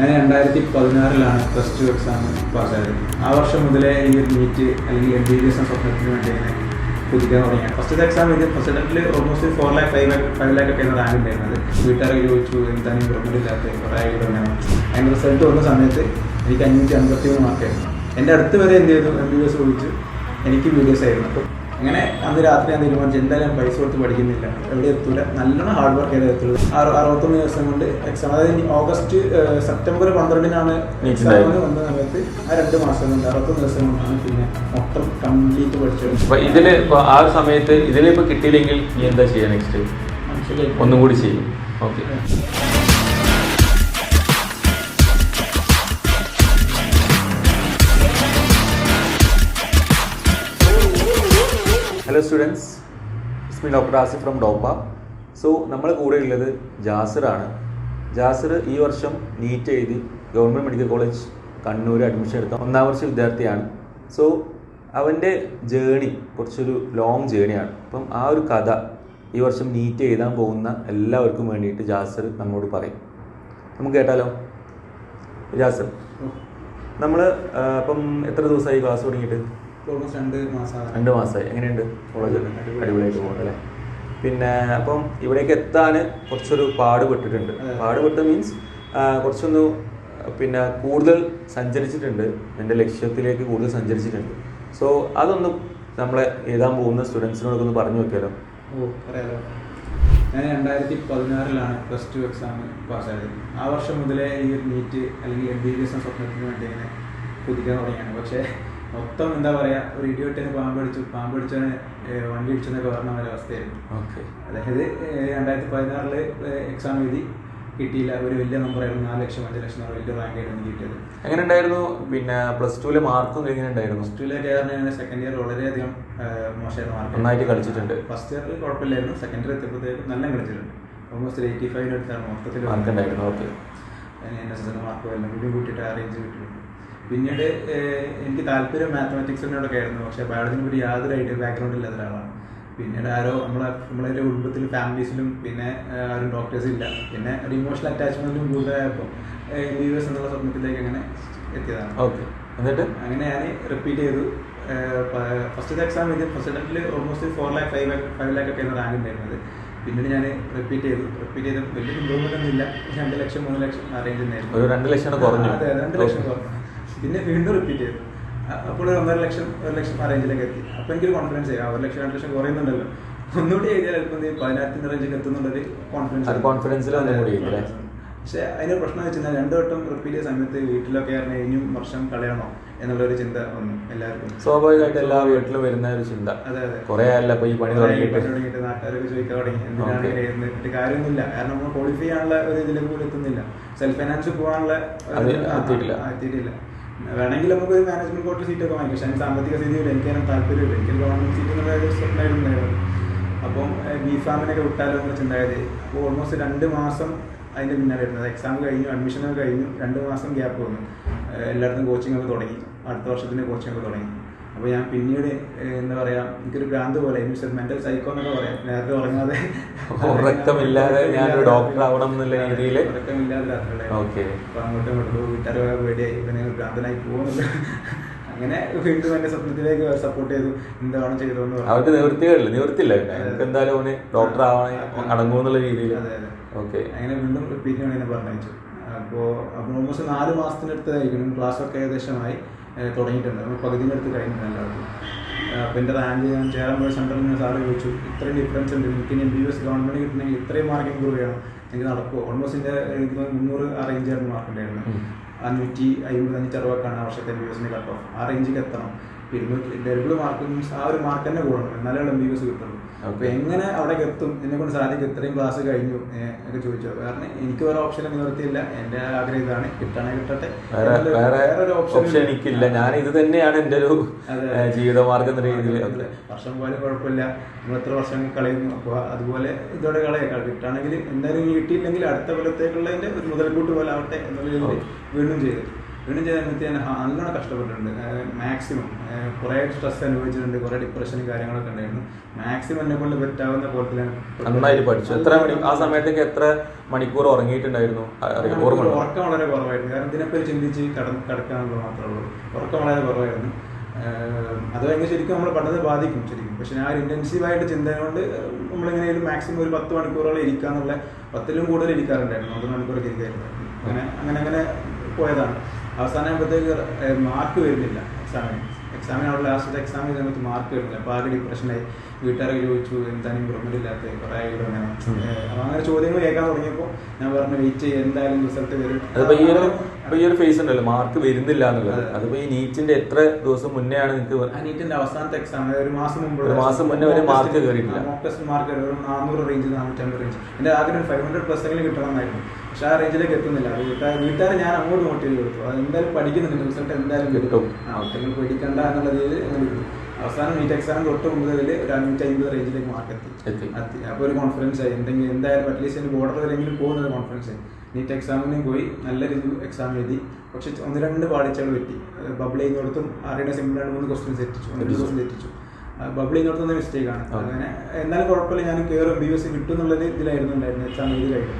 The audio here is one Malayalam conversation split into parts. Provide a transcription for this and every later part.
ഞാൻ 2016 +2 എക്സാം പാസ്സായത്. ആ വർഷം മുതലേ ഈ ഒരു നീറ്റ് അല്ലെങ്കിൽ MBBS എന്ന സ്വപ്നത്തിന് വേണ്ടി ഇങ്ങനെ കുതിക്കാൻ തുടങ്ങിയാണ്. ഫസ്റ്റത്തെ എക്സാം ഇത് ഫസ്റ്റ് അറ്റംപ്റ്റിൽ ഓൾമോസ്റ്റ് 4 lakh 5 lakh ഒക്കെ റാങ്ക് ഉണ്ടായിരുന്നത്. വീട്ടുകാരെ ചോദിച്ചു എന്താണ് ഇമ്പ്രൂവ്മെൻറ്റ് ഇല്ലാത്ത കുറേ ആയിട്ടുണ്ടായിരുന്നു. അതിൻ്റെ റിസൾട്ട് വന്ന സമയത്ത് എനിക്ക് 553 മാർക്കായിരുന്നു. എൻ്റെ അടുത്ത് വരെ എന്ത് ചെയ്തു MBBS ചോദിച്ചു എനിക്ക് BDS ആയിരുന്നു. അപ്പോൾ അങ്ങനെ അന്ന് രാത്രി ഞാൻ തീരുമാനിച്ചു എന്തായാലും പൈസ കൊടുത്ത് പഠിക്കുന്നില്ല, എവിടെ എത്തൂല, നല്ലോണം ഹാർഡ് വർക്ക് ചെയ്ത് എത്തുള്ളൂ. 61 ദിവസം കൊണ്ട് എക്സാം, അതായത് സെപ്റ്റംബർ 12 എക്സാമിന് വന്ന സമയത്ത് ആ 2 മാസം കൊണ്ട് 61 ദിവസം കൊണ്ടാണ് പിന്നെ മൊത്തം കംപ്ലീറ്റ് പഠിച്ചത്. ഇതില് ആ ഒരു സമയത്ത് ഇതിലിപ്പോൾ കിട്ടിയില്ലെങ്കിൽ നീ എന്താ ചെയ്യുക നെക്സ്റ്റ്? ഒന്നും കൂടി ചെയ്യും. Okay. Hello students, it's me doctor Asif from Doppa. So നമ്മൾ കൂടെ ഉള്ളത് ജാസിറാണ്. ജാസിർ ഈ വർഷം നീറ്റ് എഴുതി government medical college Kannur admission എടുത്ത 1ാം വർഷ വിദ്യാർത്ഥിയാണ്. സോ അവൻ്റെ ജേണി കുറച്ചൊരു ലോങ് ജേണിയാണ്. അപ്പം ആ ഒരു കഥ ഈ വർഷം നീറ്റ് എഴുതാൻ പോകുന്ന എല്ലാവർക്കും വേണ്ടിയിട്ട് ജാസിർ നമ്മോട് പറയും. നമുക്ക് കേട്ടാലോ? ജാസിർ, നമ്മൾ അപ്പം എത്ര ദിവസമായി ക്ലാസ് തുടങ്ങിയിട്ട്? 2 മാസമായി. എങ്ങനെയുണ്ട് കോളേജ്? അടിപൊളിയായിട്ട് പോകുന്നുണ്ടല്ലേ? പിന്നെ അപ്പം ഇവിടേക്ക് എത്താൻ കുറച്ചൊരു പാടുപെട്ടിട്ടുണ്ട്. പാടുപെട്ട് മീൻസ് കുറച്ചൊന്ന് പിന്നെ കൂടുതൽ സഞ്ചരിച്ചിട്ടുണ്ട്, എൻ്റെ ലക്ഷ്യത്തിലേക്ക് കൂടുതൽ സഞ്ചരിച്ചിട്ടുണ്ട്. സോ അതൊന്ന് നമ്മളെ എഴുതാൻ പോകുന്ന സ്റ്റുഡൻസിനോടൊക്കെ ഒന്ന് പറഞ്ഞു നോക്കിയാലോ? പറയാലോ. ഞാൻ 2016 +2 എക്സാം പാസ്സായത്. ആ വർഷം മുതലേ ഈ ഒരു നീറ്റ് അല്ലെങ്കിൽ MBBS എന്ന സ്വപ്നത്തിന് വേണ്ടി ഇങ്ങനെ കുതിക്കാൻ തുടങ്ങിയാണ്. പക്ഷേ മൊത്തം എന്താ പറയുക, ഒരു ഇടിവെട്ടിന് പാമ്പടിച്ചവന് വണ്ടി ഇടിച്ചെന്നൊക്കെ പറഞ്ഞ ഒരവസ്ഥയായിരുന്നു. അതായത് 2016 എക്സാം എഴുതി കിട്ടിയില്ല, ഒരു വലിയ നമ്പറായിരുന്നു, 4 ലക്ഷം 5 ലക്ഷം വലിയ റാങ്ക് ആയിരുന്നു കിട്ടിയത്. എങ്ങനെ ഉണ്ടായിരുന്നു? പിന്നെ +2 മാർക്കും എങ്ങനെ ഉണ്ടായിരുന്നു? +2 കയറുന്നതിന് സെക്കൻഡ് ഇയർ വളരെയധികം മോശമായിരുന്നു. മാർക്ക് നന്നായിട്ട് കളിച്ചിട്ടുണ്ട്. ഫസ്റ്റ് ഇയറിൽ കുഴപ്പമില്ലായിരുന്നു, സെക്കൻഡ് ഇയർ എത്തിയപ്പോഴത്തേക്കും നല്ല കളിച്ചിട്ടുണ്ട്. ഓൾമോസ്റ്റ് 85 അടുത്താണ് മൊത്തത്തിൽ മാർക്ക് ഉണ്ടായിരുന്നു. ഓക്കെ. NSS മാർക്ക് എല്ലാം കൂടി കൂട്ടിയിട്ട് അറേഞ്ച് കിട്ടിയിട്ടുണ്ട്. പിന്നീട് എനിക്ക് താല്പര്യം മാത്തമാറ്റിക്സിനോടൊക്കെ ആയിരുന്നു, പക്ഷേ ബയോളജിനെ പറ്റി യാതൊരു ഐഡിയ ബാക്ക്ഗ്രൗണ്ട് ഇല്ലാത്ത ഒരാളാണ്. പിന്നീട് നമ്മളെ കുടുംബത്തിലും ഫാമിലീസിലും പിന്നെ ആരും ഡോക്ടേഴ്സ് ഇല്ല, പിന്നെ ഒരു ഇമോഷണൽ അറ്റാച്ച്മെന്റും കൂടുതലായപ്പോൾ MBBS എന്നുള്ള സ്വപ്നത്തിലേക്ക് അങ്ങനെ എത്തിയതാണ്. ഓക്കെ. എന്നിട്ട് അങ്ങനെ ഞാൻ റിപ്പീറ്റ് ചെയ്തു. ഫസ്റ്റത്തെ എക്സാം ഇത് ഫസ്റ്റ് അറ്റംപ്റ്റിൽ ഓൾമോസ്റ്റ് 4 lakh 5 lakh ഒക്കെ റാങ്ക് ഉണ്ടായിരുന്നത്. പിന്നീട് ഞാൻ റിപ്പീറ്റ് ചെയ്ത് വലിയ ഇമ്പ്രൂവ്മെന്റ് ഒന്നും ഇല്ല, 2 ലക്ഷം 3 ലക്ഷം റേഞ്ച് ഉണ്ടായിരുന്നു. ഒരു 2 ലക്ഷം കുറഞ്ഞു. അതെ, 2 ലക്ഷം കുറഞ്ഞു. പിന്നെ വീണ്ടും റിപ്പീറ്റ് ചെയ്തു. അപ്പോൾ 1.5 ലക്ഷം 1 ലക്ഷം റേഞ്ചിലേക്ക് എത്തി. അപ്പോൾ എനിക്കൊരു കോൺഫിഡൻസ് ചെയ്യാം, 1 ലക്ഷം 2 ലക്ഷം കുറയുന്നുണ്ടല്ലോ, ഒന്നുകൂടി എഴുതിയാൽ ചിലപ്പോൾ 10,000 റേഞ്ചിലേക്ക് എത്തുന്നുള്ളൊരു കോൺഫിഡൻസ്. പക്ഷേ അതിന് പ്രശ്നം വെച്ചാൽ 2 വട്ടം റിപ്പീറ്റ് ചെയ്ത സമയത്ത് വീട്ടിലൊക്കെ ഇനിയും വർഷം കളയണോ എന്നുള്ളൊരു ചിന്ത വന്നു എല്ലാവർക്കും. സ്വാഭാവികമായിട്ട് എല്ലാ വീട്ടിലും വരുന്ന ഒരു ചിന്ത. അതെ, കുറെ അല്ല ഈ പണി തുടങ്ങിയിട്ട് നാട്ടുകാരൊക്കെ ചോദിക്കാൻ തുടങ്ങി എന്തിനാണ് എഴുതുന്നത്. കാര്യമൊന്നുമില്ല, കാരണം നമ്മൾ ക്വാളിഫൈ ചെയ്യാനുള്ള ഒരു ഇതിലേക്ക് പോലും എത്തുന്നില്ല. സെൽഫ് ഫൈനാൻസ് പോകാനുള്ള എത്തിയിട്ടില്ല. വേണമെങ്കിൽ നമുക്ക് ഒരു മാനേജ്മെന്റ് കോട്ട സീറ്റൊക്കെ വാങ്ങിക്കും, പക്ഷേ അതിന് സാമ്പത്തിക സ്ഥിതിയില്ല, എനിക്കതിനും താല്പര്യമില്ല. എനിക്ക് ഗവൺമെന്റ് സീറ്റ് എന്നുള്ള ഒരു സ്വപ്നമായിട്ടുണ്ടായിരുന്നു. അപ്പം ബിഫാമിനൊക്കെ വിട്ടാലോ എന്നുള്ള ചിന്താഗതി. അപ്പോൾ ഓൾമോസ്റ്റ് 2 മാസം അതിൻ്റെ പിന്നാലെ വരുന്നത്. എക്സാം കഴിഞ്ഞു, അഡ്മിഷനൊക്കെ കഴിഞ്ഞു, 2 മാസം ഗ്യാപ്പ് വന്നു. എല്ലായിടത്തും കോച്ചിങ് ഒക്കെ തുടങ്ങി, അടുത്ത വർഷത്തിൻ്റെ കോച്ചിങ് ഒക്കെ തുടങ്ങി. അപ്പോൾ ഞാൻ പിന്നീട് എന്താ പറയുക, എനിക്കൊരു ഭ്രാന്ത് പോലെ മെന്റൽ സൈക്കോ എന്നൊക്കെ പറയാം, നേരത്തെ ഉറങ്ങാതെ ഉറക്കമില്ലാതെ ഞാനൊരു ഡോക്ടർ ആവണം എന്നുള്ള രീതിയിൽ ഉറക്കമില്ലാതെ രാത്രികളെ അപ്പോൾ അങ്ങോട്ടും ഇങ്ങോട്ടും വീട്ടുകാരെ പേടിയായി, പിന്നെ ഭ്രാന്തനായി പോകുന്നില്ല. അങ്ങനെ വീണ്ടും എന്റെ സ്വപ്നത്തിലേക്ക് സപ്പോർട്ട് ചെയ്തു. എന്താണ് ചെയ്തതെന്ന് പറഞ്ഞു. അവർക്ക് നിവൃത്തില്ല, എന്തായാലും ഡോക്ടർ ആവണേ അടങ്ങുമെന്നുള്ള രീതിയിൽ. അതെ അതെ. ഓക്കെ. അങ്ങനെ വീണ്ടും റിപ്പീറ്റ് വേണ്ടി പറഞ്ഞു. അപ്പോൾ ഓൾമോസ്റ്റ് 4 മാസത്തിനടുത്തായിരിക്കണം. ക്ലാസ്സൊക്കെ ഏകദേശമായി തുടങ്ങിയിട്ടുണ്ട്, നമ്മൾ പകുതിൻ്റെ അടുത്ത് കഴിഞ്ഞിട്ടുണ്ട് എല്ലാവർക്കും. അപ്പോൾ എൻ്റെ റാങ്ക് ഞാൻ ചേരാൻ പോയ സെൻറ്ററിൽ നിന്ന് സാറ് ചോദിച്ചു, ഇത്രയും ഡിഫറൻസ് ഉണ്ട്, എനിക്ക് MBBS ഗവൺമെൻറ് കിട്ടണമെങ്കിൽ ഇത്രയും മാർക്ക് ഇമ്പ്രൂവ് ചെയ്യണം, എനിക്ക് നടക്കുമോ? ഓൾമോസ്റ്റ് എൻ്റെ 300 ആ റേഞ്ചായിരുന്നു മാർക്ക് ഉണ്ടായിരുന്നു. 550-560 ആ വർഷത്തെ MBBS കട്ട് ഓഫ്. ആ റേഞ്ചിൽ എത്തണം. 200 മാർക്ക് മീൻസ് ആ ഒരു മാർക്ക് തന്നെ കൂടണം, എന്നാലേ MBBS കിട്ടുള്ളൂ. അപ്പോൾ എങ്ങനെ അവിടേക്ക് എത്തും, എന്നെ കൊണ്ട് സാധിക്കും, ഇത്രയും ക്ലാസ് കഴിഞ്ഞു ഒക്കെ ചോദിച്ചു. കാരണം എനിക്ക് വേറെ ഓപ്ഷൻ നിവർത്തിയില്ല, എൻ്റെ ആഗ്രഹം ഇതാണ്, കിട്ടണേ കിട്ടട്ടെ, വേറൊരു ഓപ്ഷൻ എനിക്കില്ല. ഞാൻ ഇത് തന്നെയാണ് എൻ്റെ ഒരു ജീവിതമാർഗം എന്ന രീതിയിൽ. വർഷം പോലെ കുഴപ്പമില്ല, നമ്മൾ എത്ര വർഷം കളയുന്നു, അപ്പോൾ അതുപോലെ ഇതോടെ കളയേക്കാൾ കിട്ടുകയാണെങ്കിൽ എന്തായാലും കിട്ടിയില്ലെങ്കിൽ അടുത്ത കൊല്ലത്തേക്കുള്ളതിൻ്റെ ഒരു മുതൽക്കൂട്ട് പോലെ ആവട്ടെ എന്നുള്ള രീതിയിൽ വീണ്ടും ചെയ്തു. വീണ്ടും ചെയ്ത സമയത്ത് ഞാൻ നല്ലോണം കഷ്ടപ്പെട്ടിട്ടുണ്ട്. മാക്സിമം കുറേ സ്ട്രെസ് അനുഭവിച്ചിട്ടുണ്ട്, കുറേ ഡിപ്രഷനും കാര്യങ്ങളൊക്കെ ഉണ്ടായിരുന്നു. മാക്സിമം എന്നെ കൊണ്ട് പറ്റാവുന്ന പോലെ നന്നായിട്ട് പഠിച്ചു. ആ സമയത്തേക്ക് എത്ര മണിക്കൂർ ഉറങ്ങിയിട്ടുണ്ടായിരുന്നു? ഉറക്കം വളരെ കുറവായിരുന്നു. കാരണം ഇതിനെപ്പറ്റി ചിന്തിച്ച് കിടക്കാനുള്ളത് മാത്രമേ ഉള്ളൂ. ഉറക്കം വളരെ കുറവായിരുന്നു. അത് ഭയങ്കര ശരിക്കും നമ്മൾ പഠനത്തെ ബാധിക്കും ശരിക്കും. പക്ഷെ ഞാൻ ഒരു ഇൻറ്റൻസീവായിട്ട് ചിന്ത കൊണ്ട് നമ്മളിങ്ങനെ മാക്സിമം ഒരു 10 മണിക്കൂറോളം ഇരിക്കാന്നുള്ള, 10ലും കൂടുതൽ ഇരിക്കാറുണ്ടായിരുന്നു. 9 മണിക്കൂറൊക്കെ ഇരിക്കായിരുന്നു. അങ്ങനെ പോയതാണ്. അവസാനമാകുമ്പോഴത്തേക്ക് മാർക്ക് വരുന്നില്ല എക്സാമിനുള്ള ലാസ്റ്റ് എക്സാം ചെയ്ത സമയത്ത് മാർക്ക് വരുന്നില്ല. അപ്പോൾ ആകെ ഡിപ്രഷനായി. വീട്ടുകാരൊക്കെ ചോദിച്ചു എന്താണ് ഇമ്പ്രൂവ്മെന്റ് ഇല്ലാത്ത, കുറേ ആയിട്ട് അങ്ങനെ. അപ്പോൾ അങ്ങനെ ചോദ്യങ്ങൾ കേൾക്കാൻ തുടങ്ങിയപ്പോൾ ഞാൻ പറഞ്ഞു വെയിറ്റ് ചെയ്യുക, എന്തായാലും റിസൾട്ട് വരും. അതിപ്പോ ഈ ഒരു ഫേസ് ഉണ്ടല്ലോ, മാർക്ക് വരുന്നില്ല എന്നുള്ളത്. അതിപ്പോ ഈ നീറ്റിന്റെ എത്ര ദിവസം മുന്നേ ആണ് നിങ്ങൾക്ക്? നീറ്റിന്റെ അവസാനത്തെ എക്സാം ഒരു മാസം മുന്നേ ഒരു മാർക്ക് കയറിയിട്ടില്ല. മോക്ക് ടെസ്റ്റ് മാർക്ക് ഒരു 400 റേഞ്ച്, 450 റേഞ്ച്. എൻ്റെ ആഗ്രഹം 500+ കിട്ടണം എന്നായിരുന്നു. പക്ഷെ ആ റേഞ്ചിലേക്ക് എത്തുന്നില്ല. വീട്ടുകാരെ ഞാൻ അങ്ങോട്ട് മോട്ടിവേറ്റ് കൊടുത്തു, അത് എന്തായാലും പഠിക്കുന്നുണ്ട്, റിസൾട്ട് എന്തായാലും കിട്ടും, നിങ്ങൾ പേടിക്കണ്ട എന്നുള്ള രീതിയിൽ അങ്ങനെ കിട്ടും. അവസാനം നീറ്റ് എക്സാം തൊട്ട് മുമ്പതിൽ ഒരു 550 റേഞ്ചിലേക്ക് മാർക്ക് എത്തി. അപ്പോൾ ഒരു കോൺഫിഡൻസ് ആയി, എന്തെങ്കിലും എന്തായാലും അറ്റ്ലീസ്റ്റ് ബോർഡർ വരെയെങ്കിലും പോകുന്നത് കോൺഫിഡൻസ് ആയി. നീറ്റ് എക്സാമിനും പോയി നല്ല രീതിയിൽ എക്സാം എഴുതി. പക്ഷെ 1-2 പാളിച്ചകൾ പറ്റി. ബബിൾ ചെയ്യുന്നിടത്തും അറിയുന്ന സിമ്പിൾ 2-3 ക്വസ്റ്റ്യൻസ് തെറ്റിച്ചു. ബബിൾ ചെയ്യുന്നിടത്തുനിന്ന് മിസ്റ്റേക്കാണ്. അങ്ങനെ എന്നാലും കുഴപ്പമില്ല, ഞാൻ കയറും MBBS കിട്ടും എന്നുള്ളത് ഇതിലായിരുന്നു ഉണ്ടായിരുന്നു. എക്സാം എഴുതി കഴിഞ്ഞു.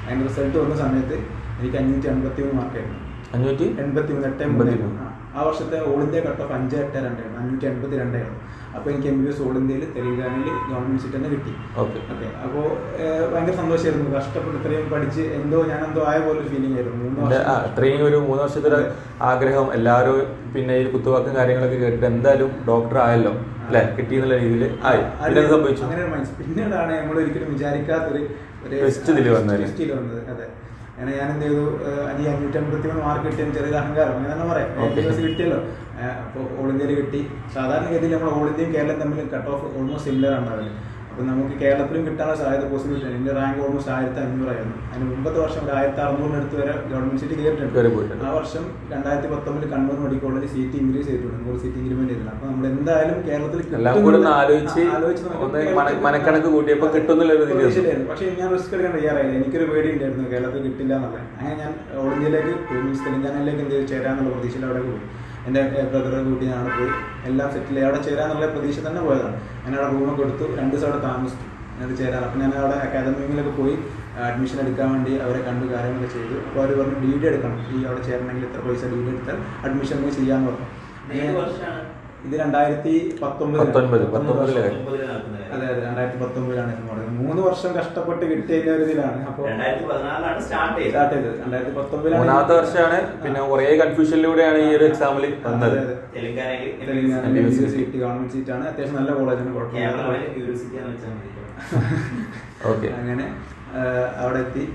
അതിൻ്റെ റിസൾട്ട് വന്ന സമയത്ത് എനിക്ക് 583 മാർക്കായിരുന്നു. 583. ആ വർഷത്തെ ഓൾ ഇന്ത്യ കട്ട് ഓഫ് 582 582 ആയിരുന്നു. അപ്പോൾ എനിക്ക് MBBS ഓൾ ഇന്ത്യയിൽ തെലങ്കാനയിൽ ഗവൺമെന്റ് സീറ്റ് തന്നെ കിട്ടി. ഓക്കെ. അപ്പോൾ ഭയങ്കര സന്തോഷമായിരുന്നു. കഷ്ടപ്പെട്ട് ഇത്രയും പഠിച്ച് ഞാൻ എന്തോ ആയ പോലെ ഒരു ഫീലിംഗ് ആയിരുന്നു. ഇത്രയും ഒരു 3 വർഷത്തെ ആഗ്രഹം എല്ലാവരും പിന്നെ ഈ കുത്തുവാക്കും കാര്യങ്ങളൊക്കെ കേട്ടിട്ട് എന്തായാലും ഡോക്ടർ ആയല്ലോ അല്ലെ, കിട്ടിയെന്നുള്ള രീതിയിൽ ആയി. സംഭവിച്ചു അങ്ങനെ പിന്നീടാണ് നമ്മൾ ഒരിക്കലും വിചാരിക്കാത്തൊരു ലിസ്റ്റിൽ വന്നത്. അതെ, അങ്ങനെ ഞാൻ എന്ത് ചെയ്തു, 553 മാർക്ക് കിട്ടിയ ചെറിയൊരു അഹങ്കാരം അങ്ങനെ തന്നെ പറയാം. MBBS കിട്ടിയല്ലോ. അപ്പോൾ ഓൾ ഇന്ത്യയിൽ കിട്ടി. സാധാരണഗതിയിൽ നമ്മൾ ഓൾ ഇന്ത്യയും കേരളം തമ്മിൽ കട്ട് ഓഫ് ഓൾമോസ്റ്റ് സിമിലർ ആണ് അതിൽ. അപ്പോൾ നമുക്ക് കേരളത്തിലും കിട്ടാനുള്ള സാധ്യത പോസിബിലിറ്റി ആണ്. എൻ്റെ റാങ്ക് ഓൾമോസ്റ്റ് 1500 ആയിരുന്നു. അതിന് മുമ്പത്തെ വർഷം ഒരു 1600 അടുത്ത് വരെ ഗവൺമെന്റ് സീറ്റ് കയറിയിട്ടുണ്ട്. ആ വർഷം 2019 Kannur medical college seat increase ചെയ്തിട്ടുണ്ട്. 100 സീറ്റ് ഇൻക്രിമെന്റ് ചെയ്തിട്ടുണ്ട്. അപ്പോൾ നമ്മൾ എന്തായാലും കേരളത്തിൽ മനക്കണക്ക് കൂട്ടിയപ്പോൾ പ്രതീക്ഷയിലായിരുന്നു. പക്ഷേ ഞാൻ റിസ്ക് എടുക്കാൻ തയ്യാറായില്ല. എനിക്കൊരു പേടി ഉണ്ടായിരുന്നു കേരളത്തിൽ കിട്ടില്ല എന്നുള്ളത്. അങ്ങനെ ഞാൻ ഓൾ ഇന്ത്യയിലേക്ക് തെലങ്കാനയിലേക്ക് എന്ത് ചേരാന്നുള്ള പ്രതീക്ഷയിൽ അവിടെ പോയി. എൻ്റെ ബ്രദറെ കൂട്ടി ഞാൻ അവിടെ പോയി എല്ലാം സെറ്റിൽ അവിടെ ചേരാന്നുള്ള പ്രതീക്ഷ തന്നെ പോയതാണ്. ഞാൻ അവിടെ റൂമൊക്കെ എടുത്തു, 2 ദിവസം അവിടെ താമസിച്ചു. അത് ചേരാൻ അപ്പം ഞാൻ അവിടെ അക്കാദമിയിലൊക്കെ പോയി അഡ്മിഷൻ എടുക്കാൻ വേണ്ടി അവരെ കണ്ടു കാര്യങ്ങളൊക്കെ ചെയ്തു. അപ്പോൾ അവർ പറഞ്ഞു DD എടുക്കണം, അവിടെ ചേരണമെങ്കിൽ ഇത്ര പൈസ DD എടുത്താൽ അഡ്മിഷൻ ചെയ്യാന്ന് പറഞ്ഞു. ഇത് 2019. അതെ, 2019 3 വർഷം കഷ്ടപ്പെട്ട് കിട്ടിയ ഒരു ഇതിലാണ്. അപ്പോൾ 2014 സ്റ്റാർട്ട് ചെയ്തത് 2019 മൂന്നാമത്തെ വർഷമാണ്. പിന്നെ കുറെ കൺഫ്യൂഷനിലൂടെയാണ് ഈ ഒരു എക്സാമിൽ വന്നത്. ഗവൺമെന്റ് സീറ്റാണ്, അത്യാവശ്യം നല്ല കോളേജാണ്, കുഴപ്പമില്ല. ഓക്കെ. അങ്ങനെ അവിടെ എത്തി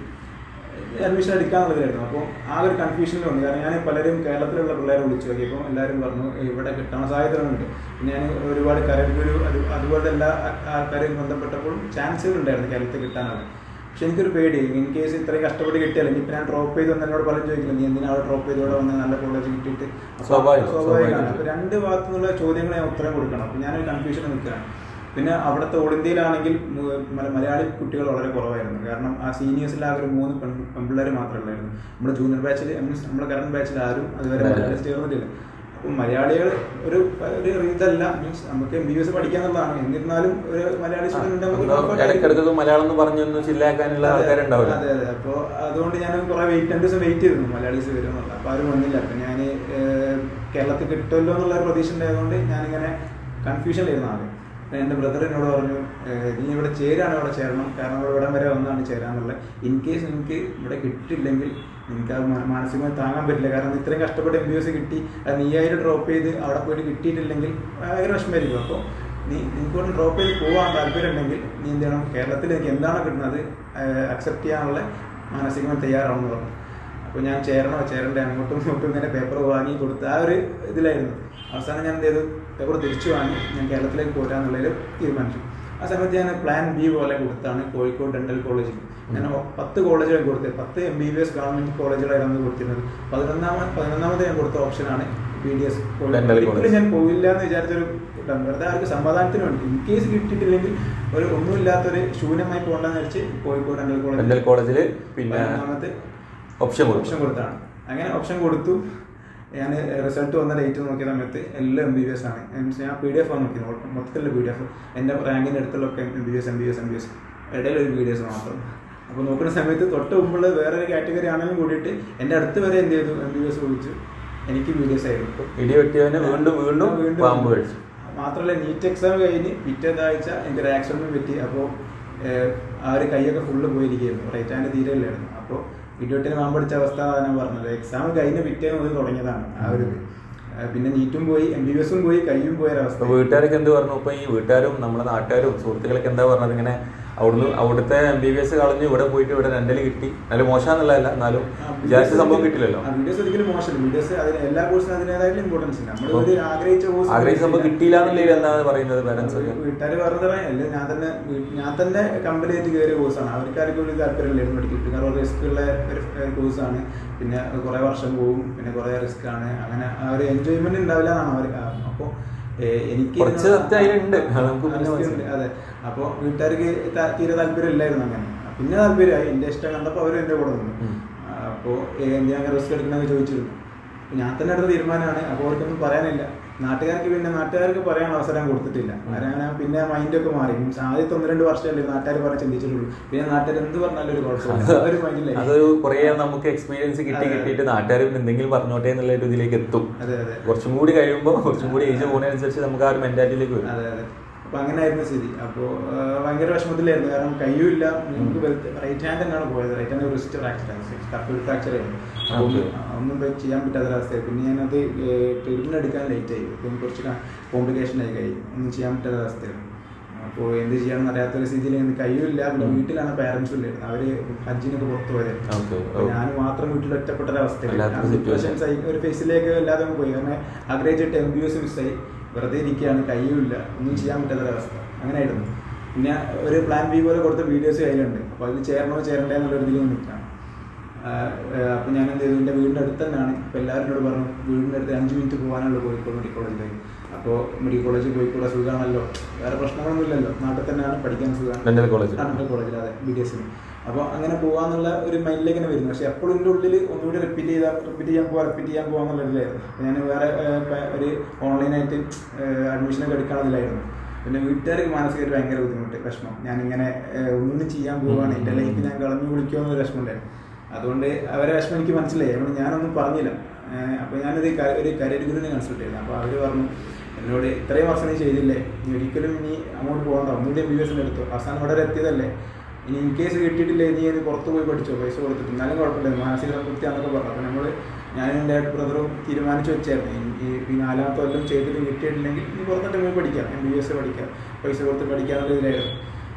അഡ്മിഷൻ എടുക്കാന്നുള്ളതായിരുന്നു. അപ്പോൾ ആ ഒരു കൺഫ്യൂഷനിൽ വന്നു. കാരണം ഞാൻ പലരും കേരളത്തിലുള്ള പിള്ളേരെ വിളിച്ചു നോക്കിയപ്പോൾ എല്ലാവരും പറഞ്ഞു ഇവിടെ കിട്ടാൻ സാധ്യതകളുണ്ട്. പിന്നെ ഞാൻ ഒരുപാട് കരഗുരു അതുപോലത്തെ എല്ലാ ആൾക്കാരെയും ബന്ധപ്പെട്ടപ്പോൾ ചാൻസുകൾ ഉണ്ടായിരുന്നു കേരളത്തിൽ കിട്ടാനാണ്. പക്ഷെ എനിക്കൊരു പേടി, ഇൻ കേസ് ഇത്രയും കഷ്ടപ്പെട്ട് കിട്ടിയാൽ ഇനിയിപ്പോൾ ഞാൻ ഡ്രോപ്പ് ചെയ്ത് വന്ന് എന്നോട് പലരും ചോദിക്കില്ല, നീ എന്തിനാ അവിടെ ഡ്രോപ്പ് ചെയ്തോടെ വന്ന് നല്ല കോളേജ് കിട്ടിയിട്ട്. സ്വാഭാവികമാണ്. അപ്പോൾ 2 ഭാഗത്തു നിന്നുള്ള ചോദ്യങ്ങൾ ഞാൻ ഉത്തരം കൊടുക്കണം. അപ്പോൾ ഞാനൊരു കൺഫ്യൂഷൻ നിൽക്കുകയാണ്. പിന്നെ അവിടുത്തെ ഓൾ ഇന്ത്യയിലാണെങ്കിൽ മലയാളി കുട്ടികൾ വളരെ കുറവായിരുന്നു. കാരണം ആ സീനിയേഴ്സിലാകെ ഒരു 3 പെൺപിള്ളേർ മാത്രമേ ഉള്ളായിരുന്നു. നമ്മുടെ ജൂനിയർ ബാച്ചിൽ നമ്മുടെ കറണ്ട് ബാച്ചിൽ ആരും അതുവരെ മലയാളി ചേർന്നിട്ടില്ല. അപ്പം മലയാളികൾ ഒരു ഇതല്ല, മീൻസ് നമുക്ക് MBBS പഠിക്കാന്നുള്ളതാണ്. എന്നിരുന്നാലും ഒരു മലയാളി സ്റ്റുഡന്റ് മലയാളം പറഞ്ഞു ചില്ലാക്കാനുള്ള ആൾക്കാരുണ്ടാവില്ല. അതെ. അപ്പോൾ അതുകൊണ്ട് ഞാൻ കുറെ 2 ദിവസം വെയിറ്റ് ചെയ്തിരുന്നു മലയാളീസ് വരുമെന്നുള്ള. അപ്പോൾ ആരും വന്നില്ല. അപ്പം ഞാൻ കേരളത്തിൽ കിട്ടുമല്ലോ എന്നുള്ള പ്രതീക്ഷ ഉണ്ടായതുകൊണ്ട് ഞാനിങ്ങനെ കൺഫ്യൂഷനിലായിരുന്നു ആദ്യം. എൻ്റെ ബ്രദർ എന്നോട് പറഞ്ഞു, നീ ഇവിടെ ചേരാണ്, അവിടെ ചേരണം, കാരണം ഇവിടെ വരെ വന്നാണ് ചേരാന്നുള്ളത്. ഇൻ കേസ് നിങ്ങൾക്ക് ഇവിടെ കിട്ടിയില്ലെങ്കിൽ നിങ്ങൾക്ക് അത് മാനസികമായി താങ്ങാൻ പറ്റില്ല. കാരണം ഇത്രയും കഷ്ടപ്പെട്ട് MBBS കിട്ടി, അത് നീയായിട്ട് ഡ്രോപ്പ് ചെയ്ത് അവിടെ പോയിട്ട് കിട്ടിയിട്ടില്ലെങ്കിൽ ഭയങ്കര വിഷമമായിരിക്കും. അപ്പോൾ നിങ്ങൾക്ക് ഇവിടെ ഡ്രോപ്പ് ചെയ്ത് പോകാൻ താല്പര്യം ഉണ്ടെങ്കിൽ നീ എന്ത് ചെയ്യണം, കേരളത്തിൽ എനിക്ക് എന്താണോ കിട്ടുന്നത് അക്സെപ്റ്റ് ചെയ്യാനുള്ള മാനസികമായി തയ്യാറാണെന്ന് പറഞ്ഞു. അപ്പോൾ ഞാൻ ചേരണ്ടേ അങ്ങോട്ടും ഇങ്ങോട്ടും ഇങ്ങനെ പേപ്പർ വാങ്ങി കൊടുത്ത് ആ ഒരു ഇതിലായിരുന്നു. അവസാനം ഞാൻ എന്ത് ചെയ്തു, പേപ്പർ തിരിച്ചു വാങ്ങി ഞാൻ കേരളത്തിലേക്ക് പോരാന്നുള്ളതിൽ തീരുമാനിച്ചു. ആ സമയത്ത് ഞാൻ പ്ലാൻ B പോലെ കൊടുത്താണ് കോഴിക്കോട് ഡെന്റൽ കോളേജിൽ. ഞാൻ 10 കോളേജുകൾ കൊടുത്തത്, 10 MBBS ഗവൺമെന്റ് കോളേജുകളായിരുന്നു കൊടുത്തിരുന്നത്. 11ാമത് ഞാൻ കൊടുത്ത ഓപ്ഷനാണ് BDS കോളേജ്. ഞാൻ പോയില്ല എന്ന് വിചാരിച്ചൊരു വെറുതെ ആർക്ക് സമാധാനത്തിന് വേണ്ടി, ഇൻ കേസ് കിട്ടിയിട്ടില്ലെങ്കിൽ ഒരു ഒന്നുമില്ലാത്തൊരു ശൂന്യമായി പോകണ്ടെന്ന് വെച്ച് കോഴിക്കോട് ഡെന്റൽ കോളേജിൽ പിന്നെ ഓപ്ഷൻ കൊടുത്താണ്. അങ്ങനെ ഓപ്ഷൻ കൊടുത്തു. ഞാൻ റിസൾട്ട് വന്ന ഡേറ്റ് നോക്കിയ സമയത്ത് എല്ലാം MBBS ആണ്. ഞാൻ PDF ആണ് നോക്കിയത്, മൊത്തത്തിലുള്ള PDF. എൻ്റെ റാങ്കിൻ്റെ അടുത്തുള്ളൊക്കെ MBBS ഇടയിൽ ഒരു BDS മാത്രം. അപ്പോൾ നോക്കുന്ന സമയത്ത് തൊട്ട് മുമ്പുള്ള വേറൊരു കാറ്റഗറി ആണെങ്കിലും കൂടിയിട്ട് എൻ്റെ അടുത്ത് വരെ എന്ത് ചെയ്തു, MBBS വിളിച്ചു. എനിക്ക് BDS ആയിരുന്നു. മാത്രമല്ല നീറ്റ് എക്സാം കഴിഞ്ഞ് പിറ്റേതാഴ്ച എനിക്ക് ഒരു ആക്സിഡൻറ്റ് പറ്റി. അപ്പോൾ ആ ഒരു കൈയൊക്കെ ഫുള്ള് പോയിരിക്കുകയായിരുന്നു, റൈറ്റ് ഹാൻഡ് തീരെ ഇല്ലായിരുന്നു. അപ്പോൾ ഇടിവെട്ടിന് പാമ്പ് പിടിച്ച അവസ്ഥ ഞാൻ പറഞ്ഞത്. എക്സാം കഴിഞ്ഞ് പിറ്റേന്ന് മുതൽ തുടങ്ങിയതാണ് ആ ഒരു ഇത്. പിന്നെ നീറ്റും പോയി, MBBS പോയി, കയ്യും പോയൊരവസ്ഥ. വീട്ടുകാരൊക്കെ എന്ത് പറഞ്ഞു? ഇപ്പൊ ഈ വീട്ടുകാരും നമ്മുടെ നാട്ടുകാരും സുഹൃത്തുക്കളൊക്കെ എന്താ പറഞ്ഞത്? ഇങ്ങനെ അവിടുത്തെ MBBS കളഞ്ഞ് ഇവിടെ പോയിട്ട് ഇവിടെ രണ്ടല് കിട്ടി. നല്ല മോശമെന്നുള്ളതല്ല, എന്നാലും വിചാരിച്ച സംഭവം കിട്ടില്ലല്ലോ. BDS ഒരിക്കലും മോശമല്ല. BDS അതിന് എല്ലാ കോഴ്സിനും അതിൻ്റെതായിട്ടുള്ള ഇമ്പോർട്ടൻസ് ഉണ്ട്. നമ്മൾ ആഗ്രഹിച്ച സംഭവം കിട്ടിയില്ല എന്നുള്ളതിൽ എന്താണ് പറയുന്നത് പാരന്റ്സ്? വീട്ടുകാർ പറഞ്ഞത് അല്ല, ഞാൻ തന്നെ കമ്പനിയായിട്ട് കയറിയ കോഴ്സാണ്. അവർക്കാർക്കും ഒരു താല്പര്യമില്ലായിരുന്നു പഠിക്കും. കാരണം റിസ്ക് ഉള്ള ഒരു കോഴ്സാണ്. പിന്നെ കുറെ വർഷം പോകും, പിന്നെ കുറെ റിസ്ക് ആണ്. അങ്ങനെ ആ ഒരു എൻജോയ്മെന്റ് ഉണ്ടാവില്ല എന്നാണ് അവർ. അപ്പോൾ എനിക്ക് അതെ. അപ്പോൾ വീട്ടുകാർക്ക് തീരെ താല്പര്യം ഇല്ലായിരുന്നു അങ്ങനെ. പിന്നെ താല്പര്യമായി, എൻ്റെ ഇഷ്ടം കണ്ടപ്പോൾ അവരും എൻ്റെ കൂടെ നിന്നു. അപ്പോൾ എന്തിനാ അങ്ങനെ റിസ്ക് എടുക്കണമെന്ന് ചോദിച്ചിരുന്നു. ഞാൻ തന്നെ എടുത്ത തീരുമാനമാണ്. അപ്പോൾ അവർക്കൊന്നും പറയാനില്ല. നാട്ടുകാർക്ക് പറയാൻ അവസരം കൊടുത്തിട്ടില്ല. കാരണം പിന്നെ മൈൻഡൊക്കെ മാറി. ആദ്യത്തെ 1-2 വർഷമല്ലേ നാട്ടുകാർ പറഞ്ഞ് ചിന്തിച്ചിട്ടുള്ളൂ. പിന്നെ നാട്ടുകാർ എന്ത് പറഞ്ഞാലും ഒരു കുഴപ്പമില്ല, ഒരു മൈൻഡില്ല. അതൊരു കുറേ നമുക്ക് എക്സ്പീരിയൻസ് കിട്ടിയിട്ട് നാട്ടുകാർ എന്തെങ്കിലും പറഞ്ഞോട്ടെ എന്നുള്ള ഒരു ഇതിലേക്ക് എത്തും. അതെ അതെ. കുറച്ചും കൂടി കഴിയുമ്പോൾ കുറച്ചും കൂടി ഏജ് പോകുന്നതിനനുസരിച്ച് നമുക്ക് ആ ഒരു മെന്റാലിറ്റിയിലേക്ക് വരും. അതെ അതെ. അപ്പോൾ അങ്ങനെ ആയിരുന്നു സ്ഥിതി. അപ്പോൾ ഭയങ്കര വിഷമത്തിലായിരുന്നു. കാരണം കയ്യുമില്ല. നമുക്ക് റൈറ്റ് ഹാൻഡ് തന്നെയാണ് പോയത്. റൈറ്റ് ഹാൻഡ് റിസ്റ്റ് ഫ്രാക്ചർ ആയിരുന്നു. ഒന്നും ചെയ്യാൻ പറ്റാത്തൊരവസ്ഥയായി. പിന്നെ ഞാനത് ട്രീറ്റ്മെൻറ്റ് എടുക്കാൻ ലേറ്റ് ആയി. പിന്നെ കുറച്ച് കോംപ്ലിക്കേഷൻ ആയി കഴിയും. ഒന്നും ചെയ്യാൻ പറ്റാത്ത അവസ്ഥയായിരുന്നു. അപ്പോൾ എന്ത് ചെയ്യാമെന്ന് അറിയാത്തൊരു സ്ഥിതിയിൽ കയ്യുമില്ല. പിന്നെ വീട്ടിലാണ് പാരൻസും ഇല്ലായിരുന്നു. അവർ ഹജ്ജിനൊക്കെ പുറത്തു പോയത്. ഞാൻ മാത്രം വീട്ടിൽ ഒറ്റപ്പെട്ടൊരവസ്ഥയായി. ഒരു ഫേസിലേക്ക് എല്ലാതെ പോയി. കാരണം ആഗ്രഹിച്ചിട്ട് MBBS മിസ്സായി. വെറുതെ ഇരിക്കുകയാണ്, കയ്യുമില്ല, ഒന്നും ചെയ്യാൻ പറ്റാത്തൊരവസ്ഥ. അങ്ങനെ ആയിരുന്നു. പിന്നെ ഒരു പ്ലാൻ B പോലെ കൊടുത്ത BDS കയ്യിലുണ്ട്. അപ്പോൾ അതിൽ ചേരണ്ടേ എന്നുള്ളൊരു ഇതിൽ നിൽക്കുകയാണ്. അപ്പോൾ ഞാൻ എന്ത് ചെയ്തു, എൻ്റെ വീടിൻ്റെ അടുത്ത് തന്നെയാണ്. അപ്പോൾ എല്ലാവരോട് പറഞ്ഞു വീടിൻ്റെ അടുത്ത് 5 മിനിറ്റ് പോകാനുള്ള കോഴിക്കോട് മെഡിക്കൽ കോളേജിലേക്ക്. അപ്പോൾ മെഡിക്കൽ കോളേജിൽ പോയിക്കൂടെ, സുഖമാണല്ലോ, വേറെ പ്രശ്നങ്ങളൊന്നും ഇല്ലല്ലോ, നാട്ടിൽ തന്നെയാണ്, പഠിക്കാൻ സുഖമാണ്. ഡെൻ്റൽ കോളേജിൽ അതെ, BDSന്. അപ്പോൾ അങ്ങനെ പോകാന്നുള്ള ഒരു മൈൻഡിലേക്ക് തന്നെ വരുന്നു. പക്ഷേ എപ്പോഴും എൻ്റെ ഉള്ളിൽ ഒന്നുകൂടി റിപ്പീറ്റ് ചെയ്യാൻ പോകാന്നുള്ളതിലായിരുന്നു. അപ്പോൾ ഞാൻ വേറെ ഒരു ഓൺലൈനായിട്ട് അഡ്മിഷനൊക്കെ എടുക്കാനുള്ളതിലായിരുന്നു. പിന്നെ വീട്ടുകാർക്ക് മാനസികമായിട്ട് ഭയങ്കര ബുദ്ധിമുട്ട്, വിഷമം. ഞാനിങ്ങനെ ഒന്നും ചെയ്യാൻ പോവുകയാണ്, എൻ്റെ ലൈഫ് ഞാൻ കളഞ്ഞു കുളിക്കുമോ എന്നൊരു വിഷമമുണ്ടായിരുന്നു. അതുകൊണ്ട് അവരെ വിഷമം എനിക്ക് മനസ്സിലായി. അതുകൊണ്ട് ഞാനൊന്നും പറഞ്ഞില്ല. അപ്പോൾ ഞാനൊരു കരിയർ ഗുരുവിനെ കൺസൾട്ട് ചെയ്തു. അപ്പോൾ അവർ പറഞ്ഞു എന്നോട്, ഇത്രയും വർഷം നീ ചെയ്തില്ലേ, നീ ഒരിക്കലും ഇനി അങ്ങോട്ട് പോകണ്ട, ഒന്നുകൂടി MBBS എടുത്തു, അവസാനം ഇവിടെ എത്തിയതല്ലേ, ഇനി ഇൻ കേസ് കിട്ടിയിട്ടില്ലേ നീ അത് പുറത്ത് പോയി പഠിച്ചോ, പൈസ കൊടുത്തിട്ട്, എന്നാലും കുഴപ്പമില്ല, മാനസിക സംതൃപ്തി എന്നൊക്കെ പറഞ്ഞു. അപ്പോൾ ഞാനും എൻ്റെ ബ്രദറും തീരുമാനിച്ചു വെച്ചായിരുന്നു, ഈ 4ാമത്തെ കൊല്ലം ചെയ്തിട്ട് കിട്ടിയിട്ടില്ലെങ്കിൽ ഇനി പുറത്തിട്ട് പോയി പഠിക്കാം, MBBS പഠിക്കാം, പൈസ കൊടുത്ത് പഠിക്കാനുള്ള ഇതിലായിരുന്നു.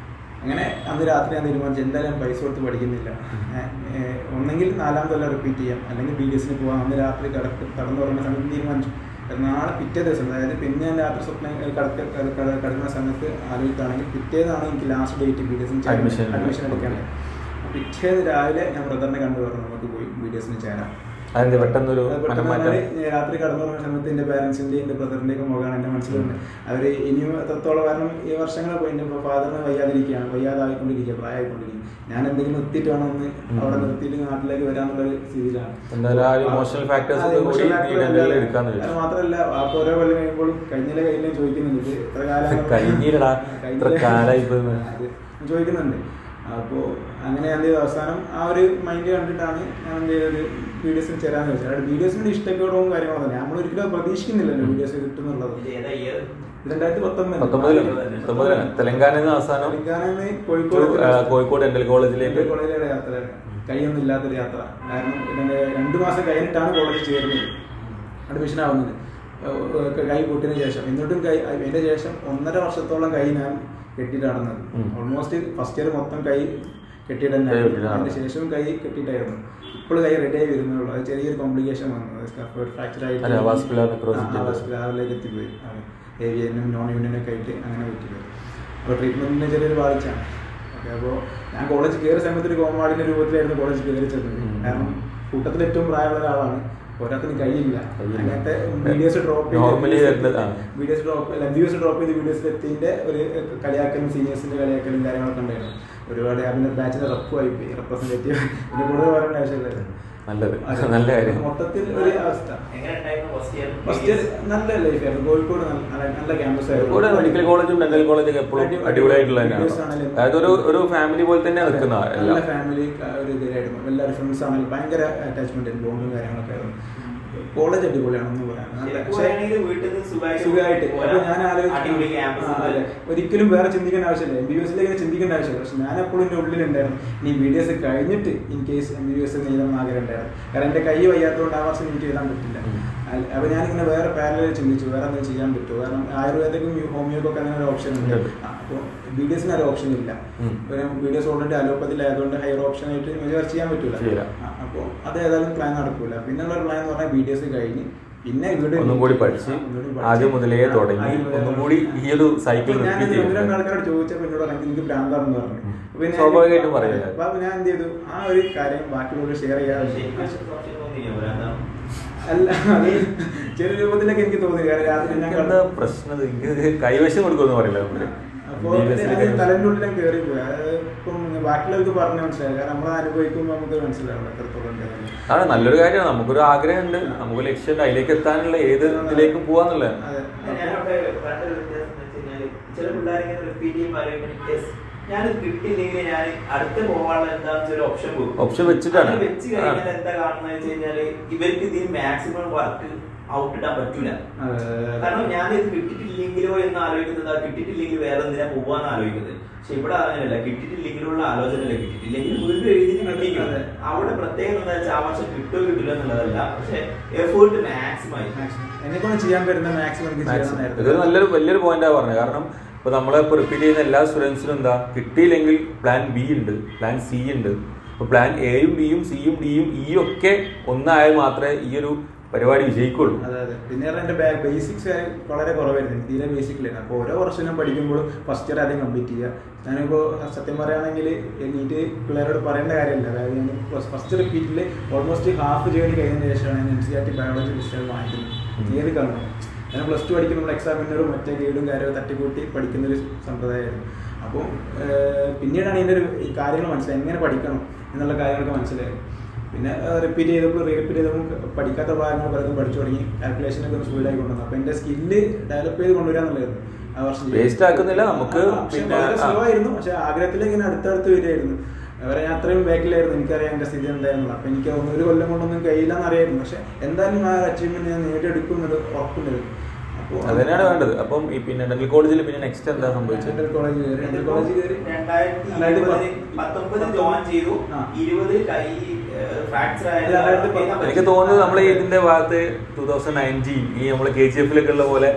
അങ്ങനെ അന്ന് രാത്രി ഞാൻ തീരുമാനിച്ചു, എന്തായാലും പൈസ കൊടുത്ത് പഠിക്കുന്നില്ല, ഒന്നെങ്കിൽ 4ാമത്തെ കൊല്ലം റിപ്പീറ്റ് ചെയ്യാം, അല്ലെങ്കിൽ BDSന് പോകാം. അന്ന് രാത്രി കടന്നു തുടങ്ങുന്ന സമയത്ത് തീരുമാനിച്ചു. നാളെ പിറ്റേ ദിവസം, അതായത് പിന്നെ ഞാൻ രാത്രി സ്വപ്നം കിടക്കുന്ന സമയത്ത് ആലോചിക്കുകയാണെങ്കിൽ പിറ്റേന്നാണ് എനിക്ക് ലാസ്റ്റ് ഡേറ്റ് BDSന് അഡ്മിഷൻ എടുക്കേണ്ടത്. പിറ്റേ രാവിലെ ഞാൻ ബ്രദറിനെ കണ്ടു പറഞ്ഞു നമുക്ക് പോയി BDSന് ചേരാം. പെട്ടെന്നൊരു രാത്രി കടന്നു തുടങ്ങുന്ന സമയത്ത് എൻ്റെ പാരൻസിൻ്റെ എൻ്റെ ബ്രദറിൻ്റെയൊക്കെ മുഖമാണ് എൻ്റെ മനസ്സിലുണ്ട്. അവർ ഇനിയും എത്രത്തോളം, കാരണം ഈ വർഷങ്ങൾ പോയി എൻ്റെ ഫാദറിന് വയ്യാതായിക്കൊണ്ടിരിക്കുക, പ്രായമായിക്കൊണ്ടിരിക്കുക. ഞാൻ എന്തെങ്കിലും നിർത്തിയിട്ട് വേണം ഒന്ന് അവിടെ നിർത്തിയിട്ട് നാട്ടിലേക്ക് വരാന്നുള്ളൊരു സ്ഥിതിയിലാണ്. മാത്രമല്ല ഓരോ കൊല്ലം കഴിയുമ്പോഴും കയ്യിലും ചോദിക്കുന്നുണ്ട്, ഇത്ര കാലം ചോദിക്കുന്നുണ്ട്. അപ്പോൾ അങ്ങനെ എന്ത് ചെയ്തു, അവസാനം ആ ഒരു മൈൻഡ് കണ്ടിട്ടാണ് ഞാൻ എന്ത് ചെയ്തത്, BDSന് ചേരാന്ന് വെച്ചാൽ. അവിടെ BDSന്റെ ഇഷ്ടക്കേടവും കാര്യങ്ങളൊന്നും നമ്മൾ ഒരിക്കലും പ്രതീക്ഷിക്കുന്നില്ലല്ലോ BDS കിട്ടുന്നുള്ളത്. 2019 തെലങ്കാനയിൽ കോഴിക്കോട് ഡെന്റൽ കോളേജിലേക്ക് യാത്ര, കൈയൊന്നും ഇല്ലാത്തൊരു യാത്ര. കാരണം 2 മാസം കഴിഞ്ഞിട്ടാണ് കോളേജിൽ ചേരുന്നത്, അഡ്മിഷൻ ആവുന്നത്, കൈ പൊട്ടിയതിന് ശേഷം. എന്നിട്ടും അതിൻ്റെ ശേഷം 1.5 വർഷത്തോളം കൈ ഞാൻ കെട്ടിയിട്ട് നടന്നത്. ഓൾമോസ്റ്റ് ഫസ്റ്റ് ഇയർ മൊത്തം കൈ കെട്ടിയിട്ട് തന്നെ, അതിന് ശേഷം കൈ കെട്ടിയിട്ടായിരുന്നു. ഇപ്പോൾ കൈ റെഡി ആയി വരുന്നുള്ളൂ. അത് ചെറിയൊരു കോംപ്ലിക്കേഷൻ വന്നു, ഫ്രാക്ചർ ആയിട്ട് വാസ്കുലറിലേക്ക് എത്തിപ്പോയി. AVN നോൺ യൂണിയനൊക്കെ ആയിട്ട് അങ്ങനെ പറ്റിപ്പോയി. അപ്പോൾ ട്രീറ്റ്മെൻറ്റിന് ചെറിയൊരു ബാധിച്ചാണ്. ഓക്കെ, അപ്പോൾ ഞാൻ കോളേജ് കയറിയ സമയത്ത് ഒരു കോമാളിൻ്റെ രൂപത്തിലായിരുന്നു കോളേജ് കയറി ചെന്നത്. കാരണം കൂട്ടത്തിൽ ഏറ്റവും പ്രായമുള്ള ഒരാളാണ്, ഒരാൾക്ക് കഴിയില്ല. അങ്ങനത്തെ BDS ഡ്രോപ്പ് ചെയ്ത് BDS എത്തിൻ്റെ ഒരു കളിയാക്കലും സീനിയേഴ്സിൻ്റെ കളിയാക്കലും കാര്യങ്ങളൊക്കെ ഉണ്ടായിരുന്നു. ഒരുപാട് അതിൻ്റെ ബാച്ചിൻ്റെ റെപ്പുമായി പോയി, റെപ്രസെൻറ്റേറ്റീവ്, പിന്നെ കൂടുതൽ പറയേണ്ട ആവശ്യമില്ലായിരുന്നു. നല്ലത്, നല്ല കാര്യം. മൊത്തത്തിൽ ഒരു അവസ്ഥ ഫസ്റ്റ് ഇയർ നല്ല ലൈഫായിരുന്നു. കോഴിക്കോട് നല്ല ക്യാമ്പസ് കോഴിക്കോട് മെഡിക്കൽ കോളേജും ഡെന്റൽ കോളേജും എപ്പോഴും അടിപൊളിയായിട്ടുള്ള തന്നെയാണ്. അതായത് ഒരു ഫാമിലി പോലെ തന്നെ നിൽക്കുന്ന നല്ല ഫാമിലി ഒരു ഇതിലായിരുന്നു. എല്ലാവരും ഫ്രണ്ട്സ് ആണെങ്കിലും ഭയങ്കര അറ്റാച്ച്മെന്റ് ആയിരുന്നു, ബോണ്ടും കാര്യങ്ങളൊക്കെ ആയിരുന്നു. കോളേജ് അടിപൊളിയാണെന്ന് പറയാം. സുഖമായിട്ട്. അപ്പൊ ഞാൻ ആലോചിച്ചു ഒരിക്കലും വേറെ ചിന്തിക്കേണ്ട ആവശ്യമില്ല, MBBS ഇങ്ങനെ ചിന്തിക്കേണ്ട ആവശ്യമില്ല. പക്ഷെ ഞാൻ എപ്പോഴും എൻ്റെ ഉള്ളിലുണ്ടായിരുന്നു ഇനി BDS കഴിഞ്ഞിട്ട് ഇൻ കേസ് MBBS എഴുതാൻ ആഗ്രഹം ഉണ്ടായിരുന്നു. കാരണം എൻ്റെ കൈ വയ്യാത്തതുകൊണ്ട് ആ വർഷം എനിക്ക് എഴുതാൻ പറ്റില്ല. അപ്പൊ ഞാനിങ്ങനെ വേറെ പാരലൽ ചിന്തിച്ചു വേറെ എന്തെങ്കിലും ചെയ്യാൻ പറ്റുമോ. കാരണം ആയുർവേദക്കും ഹോമിയോക്കൊക്കെ അങ്ങനെ ഒരു ഓപ്ഷൻ ഉണ്ട്. അപ്പോൾ BDS ഒരു ഓപ്ഷൻ ഇല്ല. BDS ഓൾറെഡി അലോപ്പതിലായതുകൊണ്ട് ഹയർ ഓപ്ഷൻ ആയിട്ട് വേറെ ചെയ്യാൻ പറ്റൂല. അപ്പോൾ അത് ഏതായാലും പ്ലാൻ നടക്കൂല. പിന്നെയുള്ള ഒരു പ്ലാൻ എന്ന് പറഞ്ഞാൽ BDS കഴിഞ്ഞ് പിന്നെ ഇവിടെ ഒന്നും കൂടി പഠിച്ച് ആദ്യം മുതലേ തുടങ്ങി ഒന്നും കൂടി ഈ ഒരു സൈക്കിൾ. ഞാൻ ആൾക്കാരോട് ചോദിച്ചപ്പോൾ എന്നോട് എനിക്ക് ഭ്രാന്താണെന്ന് പറഞ്ഞു. പിന്നെ സ്വാഭാവികമായിട്ടും പറയില്ല. അപ്പൊ ഞാൻ എന്ത് ചെയ്തു, ആ ഒരു കാര്യം ബാക്കിയുള്ളവർ ഷെയർ ചെയ്യാതെ അല്ല അത് ചെറിയ രൂപത്തിലൊക്കെ എനിക്ക് തോന്നി. കാരണം പ്രശ്നം കൈവശം കൊടുക്കുമെന്ന് പറയില്ല. അപ്പോൾ തലൻ്റെ ഉള്ളിലും കയറി പോയി. ഇപ്പം ബാക്കിയുള്ളവർക്ക് പറഞ്ഞ് മനസ്സിലായി. കാരണം നമ്മൾ അനുഭവിക്കുമ്പോൾ നമുക്ക് മനസ്സിലാവും എത്രത്തോളം ആണ്. നല്ലൊരു കാര്യമാണ്. നമുക്കൊരു ആഗ്രഹമുണ്ട്, നമുക്ക് ലക്ഷ്യമുണ്ട്, അതിലേക്ക് എത്താനുള്ള ഏത് ഇതിലേക്കും പോവാന്നുള്ളത്. ചില ഞാനത് കിട്ടിയില്ലെങ്കിൽ ഞാൻ അടുത്ത പോകാനുള്ള എന്താണെന്ന് ഓപ്ഷൻ വെച്ചിട്ടാണ് വെച്ച് കഴിഞ്ഞാൽ എന്താ കാണുന്നത് വെച്ച് കഴിഞ്ഞാല് ഇവർക്ക് ഇതിന് മാക്സിമം വർക്ക് ഔട്ട് ഇടാൻ പറ്റൂല. കാരണം ഞാൻ ഇത് കിട്ടിയിട്ടില്ലെങ്കിലോ എന്ന് ആലോചിക്കുന്നത്, കിട്ടിയിട്ടില്ലെങ്കിൽ വേറെ എന്തിനാ പോവാന്ന് ആലോചിക്കുന്നത്. പക്ഷെ ഇവിടെ അങ്ങനെയല്ല, കിട്ടിയിട്ടില്ലെങ്കിലുള്ള ആലോചനയല്ല, കിട്ടിയിട്ടില്ലെങ്കിൽ വീണ്ടും എഴുതിയിട്ട് കിട്ടിക്കും. അവിടെ പ്രത്യേകം എന്താ വെച്ചാൽ ആ വർഷം കിട്ടോ കിട്ടില്ല എന്നുള്ളതല്ല, പക്ഷെ എഫേർട്ട് മാക്സിമം എന്നെക്കൊണ്ട് ചെയ്യാൻ പറ്റുന്ന മാക്സിമം. ഇത് നല്ലൊരു വലിയൊരു പോയിന്റാ പറഞ്ഞത്. കാരണം ഇപ്പോൾ നമ്മളിപ്പോൾ റിപ്പീറ്റ് ചെയ്യുന്ന എല്ലാ സ്റ്റുഡൻസിനും എന്താ കിട്ടിയില്ലെങ്കിൽ പ്ലാൻ B ഉണ്ട്, പ്ലാൻ C ഉണ്ട്. ഇപ്പോൾ പ്ലാൻ Aയും Bയും Cയും Dയും Eയും ഒക്കെ ഒന്നായാൽ മാത്രമേ ഈ ഒരു പരിപാടി വിജയിക്കുള്ളൂ. അതെ. പിന്നെ എൻ്റെ ബേസിക്സ് വളരെ കുറവായിരുന്നു, തീരെ ബേസിക്കിലായിരുന്നു. അപ്പോൾ ഓരോ വർഷവും പഠിക്കുമ്പോഴും ഫസ്റ്റ് ഇയർ ആദ്യം കംപ്ലീറ്റ് ചെയ്യുക. ഞാനിപ്പോൾ സത്യം പറയുകയാണെങ്കിൽ നീറ്റ് പിള്ളേരോട് പറയേണ്ട കാര്യമില്ല. അതായത് ഞാൻ ഫസ്റ്റ് റിപ്പീറ്റിൽ ഓൾമോസ്റ്റ് ഹാഫ് ജേർണി കഴിഞ്ഞതിന് ശേഷമാണ് ഞാൻ NCERT ബയോളജി പുസ്തകം വാങ്ങിക്കുന്നത്. തിയറി കാണുന്നത് ഞാൻ +2 പഠിക്കുമ്പോൾ എക്സാമിനറും മറ്റേ ഗൈഡും കാര്യവും തട്ടിക്കൂട്ടി പഠിക്കുന്നൊരു സമ്പ്രദായമായിരുന്നു. അപ്പോൾ പിന്നീടാണ് ഇതിൻ്റെ ഒരു കാര്യങ്ങൾ മനസ്സിലായി, എങ്ങനെ പഠിക്കണം എന്നുള്ള കാര്യങ്ങളൊക്കെ മനസ്സിലായി. പിന്നെ റിപ്പീറ്റ് ചെയ്തപ്പോൾ പഠിക്കാത്ത ഭാഗങ്ങൾ പലതും പഠിച്ചു തുടങ്ങി. കാൽക്കുലേഷനൊക്കെ ഒന്ന് സ്പീഡായി കൊണ്ടുവന്നു. അപ്പോൾ എൻ്റെ സ്കില്ല് ഡെവലപ്പ് ചെയ്ത് കൊണ്ടുവരാന്നുള്ളതായിരുന്നു ആ വർഷം. വേസ്റ്റ് ആക്കുന്നില്ല നമുക്ക്. സ്ലോ ആയിരുന്നു, പക്ഷെ ആഗ്രഹത്തിലേക്ക് ഇങ്ങനെ അടുത്തടുത്ത് വരികയായിരുന്നു. അവരെ ഞാൻ അത്രയും ബാക്കിലായിരുന്നു. എനിക്കറിയാം എൻ്റെ സ്ഥിതി എന്തായിരുന്നു. അപ്പോൾ എനിക്ക് ഒരു കൊല്ലം കൊണ്ടൊന്നും കഴിയില്ലെന്ന് അറിയായിരുന്നു. പക്ഷെ എന്തായാലും ആ അച്ചീവ്മെന്റ് ഞാൻ നേടിയെടുക്കുന്നത് ഉറപ്പുണ്ടായിരുന്നു. അത് തന്നെയാണ് വേണ്ടത്. അപ്പം ഈ പിന്നെ ഡെന്റൽ കോളേജിൽ പിന്നെ നെക്സ്റ്റ് എന്താ സംഭവിച്ചത്? ഡെന്റൽ കോളേജ് കയറി 2019 ജോയിൻ ചെയ്തു. 20 കൈ ഫ്രാക്ചർ ആയത്. എനിക്ക് തോന്നുന്നത് നമ്മൾ ഇതിന്റെ ഭാഗത്ത് 2019 ഈ നമ്മൾ KGF ഉള്ള പോലെ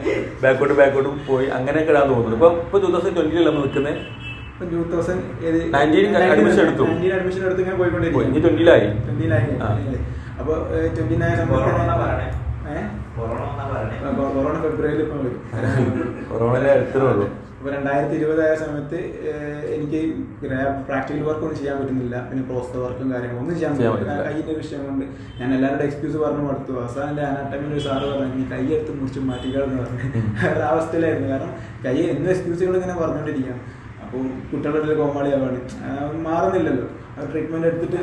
ബാക്കോട്ടും പോയി അങ്ങനെയൊക്കെ ഇടാൻ തോന്നുന്നു. ഇപ്പൊ 2020 നമ്മൾ നിൽക്കുന്നത്. 2019 അഡ്മിഷൻ എടുത്തു ഇങ്ങനെ പോയിക്കൊണ്ടിരിക്കും. 2020 അപ്പൊ 20 സമയത്ത് കൊറോണ ഫെബ്രുവരിയിൽ ഇപ്പൊ വരും. കൊറോണയിലെ അടുത്തുള്ളൂ. അപ്പോൾ 2020 ആയ സമയത്ത് എനിക്ക് പ്രാക്ടിക്കൽ വർക്ക് ഒന്നും ചെയ്യാൻ പറ്റുന്നില്ല. പിന്നെ പ്രോസ്റ്റോ വർക്കും കാര്യങ്ങളും ഒന്നും ചെയ്യാൻ പറ്റില്ല. കൈയിൻ്റെ വിഷയം കൊണ്ട് ഞാൻ എല്ലാവരുടെ എക്സ്ക്യൂസ് പറഞ്ഞു കൊടുത്തു. അവസാനം എൻ്റെ അനാട്ടമിയിൽ ഒരു സാറ് പറഞ്ഞു നീ കൈ എടുത്ത് മുറിച്ച് മാറ്റിക്കാളെന്ന് പറഞ്ഞു. ഒരു അവസ്ഥയിലായിരുന്നു. കാരണം കൈ എന്നും എക്സ്ക്യൂസുകൾ ഇങ്ങനെ പറഞ്ഞുകൊണ്ടിരിക്കുകയാണ്. അപ്പോൾ കുട്ടികളുടെ കോമാളിയാവാണ്, മാറുന്നില്ലല്ലോ. ട്രീറ്റ്മെന്റ് എടുത്തിട്ട്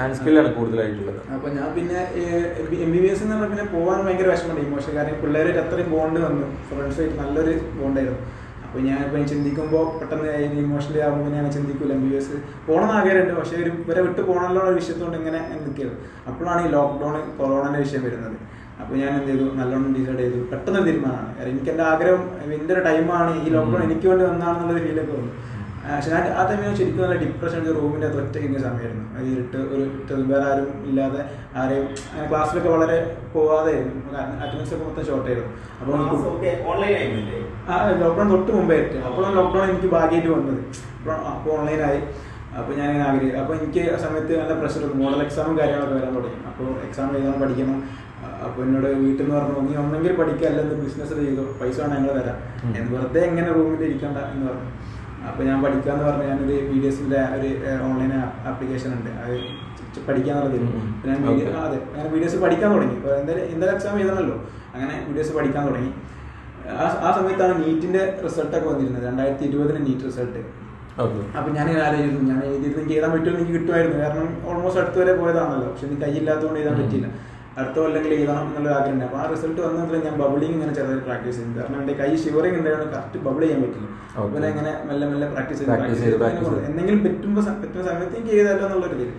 ഹാൻഡ് സ്കില്ലാണ് കൂടുതലായിട്ടുള്ളത്. അപ്പൊ ഞാൻ പിന്നെ MBBS എന്ന് പറഞ്ഞാൽ പിന്നെ പോകാൻ ഭയങ്കര വിഷമമുണ്ട്. ഇമോഷൻ കാരണം പിള്ളേരായിട്ട് അത്രയും ബോണ്ട് വന്നു, ഫ്രണ്ട്സായിട്ട് നല്ലൊരു ബോണ്ടായിരുന്നു. അപ്പോൾ ഞാനിപ്പോൾ ചിന്തിക്കുമ്പോൾ പെട്ടെന്ന് ഇമോഷണലി ആകുമ്പോൾ ഞാൻ ചിന്തിക്കൂല MBBS പോകണമെന്ന് ആഗ്രഹമുണ്ട്. പക്ഷേ ഇവരെ വിട്ട് പോകണമല്ലോ ഒരു വിഷയത്തോണ്ട് ഇങ്ങനെ നിൽക്കുകയാണ്. അപ്പോഴാണ് ഈ കൊറോണയുടെ വിഷയം വരുന്നത്. അപ്പോൾ ഞാൻ എന്ത് ചെയ്തു, നല്ലോണം ഡിസൈഡ് ചെയ്തു. പെട്ടെന്ന് തീരുമാനമാണ്. എനിക്ക് എൻ്റെ ആഗ്രഹം എൻ്റെ ഒരു ടൈമാണ്, ഈ ലോക്ക്ഡൗൺ എനിക്ക് വേണ്ടി വന്നാണെന്നുള്ളൊരു ഫീലൊക്കെ വന്നു. പക്ഷെ ഞാൻ ആ ടൈമിൽ ശരിക്കും നല്ല ഡിപ്രഷൻ, റൂമിൻ്റെ അത് ഒറ്റയ്ക്കുന്ന സമയമായിരുന്നു. ഇരുട്ട് വേറെ ആരും ഇല്ലാതെ ആരെയും ക്ലാസ്സിലൊക്കെ വളരെ പോവാതെയായിരുന്നു. അറ്റൻഡൻസ് ഒക്കെ മൊത്തം ഷോർട്ടായിരുന്നു. അപ്പോൾ ലോക്ക്ഡൗൺ തൊട്ട് മുമ്പേ അപ്പോഴാണ് ലോക്ക്ഡൗൺ എനിക്ക് ഭാഗ്യമായിട്ട് വന്നത്. അപ്പോൾ ഓൺലൈനായി. അപ്പോൾ ഞാൻ ആഗ്രഹിക്കും. അപ്പോൾ എനിക്ക് ആ സമയത്ത് നല്ല പ്രഷർ, മോഡൽ എക്സാമും കാര്യങ്ങളൊക്കെ വരാൻ തുടങ്ങി. അപ്പോൾ എക്സാം എഴുതാൻ പഠിക്കണം. അപ്പോൾ എന്നോട് വീട്ടിൽ നിന്ന് പറഞ്ഞു നീ ഒന്നെങ്കിൽ പഠിക്കുക, അല്ലെങ്കിൽ ബിസിനസ് ചെയ്തോ, പൈസ വേണം ഞങ്ങൾ തരാം, വെറുതെ എങ്ങനെ റൂമിൽ ഇരിക്കണ്ട എന്ന് പറഞ്ഞു. അപ്പോൾ ഞാൻ പഠിക്കാന്ന് പറഞ്ഞ് ഞാനൊരു BDSന്റെ ഒരു ഓൺലൈൻ ആപ്ലിക്കേഷൻ ഉണ്ട്, അത് പഠിക്കാന്നുള്ളത്. ഞാൻ അങ്ങനെ BDS പഠിക്കാൻ തുടങ്ങി. ഇപ്പോൾ എന്തായാലും എക്സാം എഴുതണമല്ലോ, അങ്ങനെ BDS പഠിക്കാൻ തുടങ്ങി. ആ സമയത്താണ് നീറ്റിന്റെ റിസൾട്ടൊക്കെ വന്നിരുന്നത്. 2020 നീറ്റ് റിസൾട്ട്. അപ്പം ഞാൻ ആലോചിച്ചു, ഞാൻ എഴുതിയത് എനിക്ക് എഴുതാൻ പറ്റുമെന്ന് എനിക്ക് കിട്ടുമായിരുന്നു, കാരണം ഓൾമോസ്റ്റ് അടുത്ത് വരെ പോയതാണല്ലോ. പക്ഷെ എനിക്ക് കൈയില്ലാത്തതുകൊണ്ട് എഴുതാൻ പറ്റിയില്ല. അടുത്ത കൊല്ലെങ്കിൽ എഴുതണം എന്നുള്ള ആഗ്രഹമുണ്ട്. അപ്പോൾ ആ റിസൾട്ട് വന്നതിൽ ഞാൻ ബബിളിങ് ഇങ്ങനെ ചെറുതായി പ്രാക്ടീസ് ചെയ്യുന്നു. കാരണം എൻ്റെ കൈ ഷിവറിങ് ഉണ്ടായതുകൊണ്ട് കറക്റ്റ് ബബിൾ ചെയ്യാൻ പറ്റില്ല. അതുപോലെ ഇങ്ങനെ മെല്ലെ മെല്ലെ പ്രാക്ടീസ് ചെയ്ത് എന്തെങ്കിലും പറ്റുന്ന സമയത്ത് എനിക്ക് എഴുതാമല്ലോ എന്നുള്ളൊരു ഇതിൽ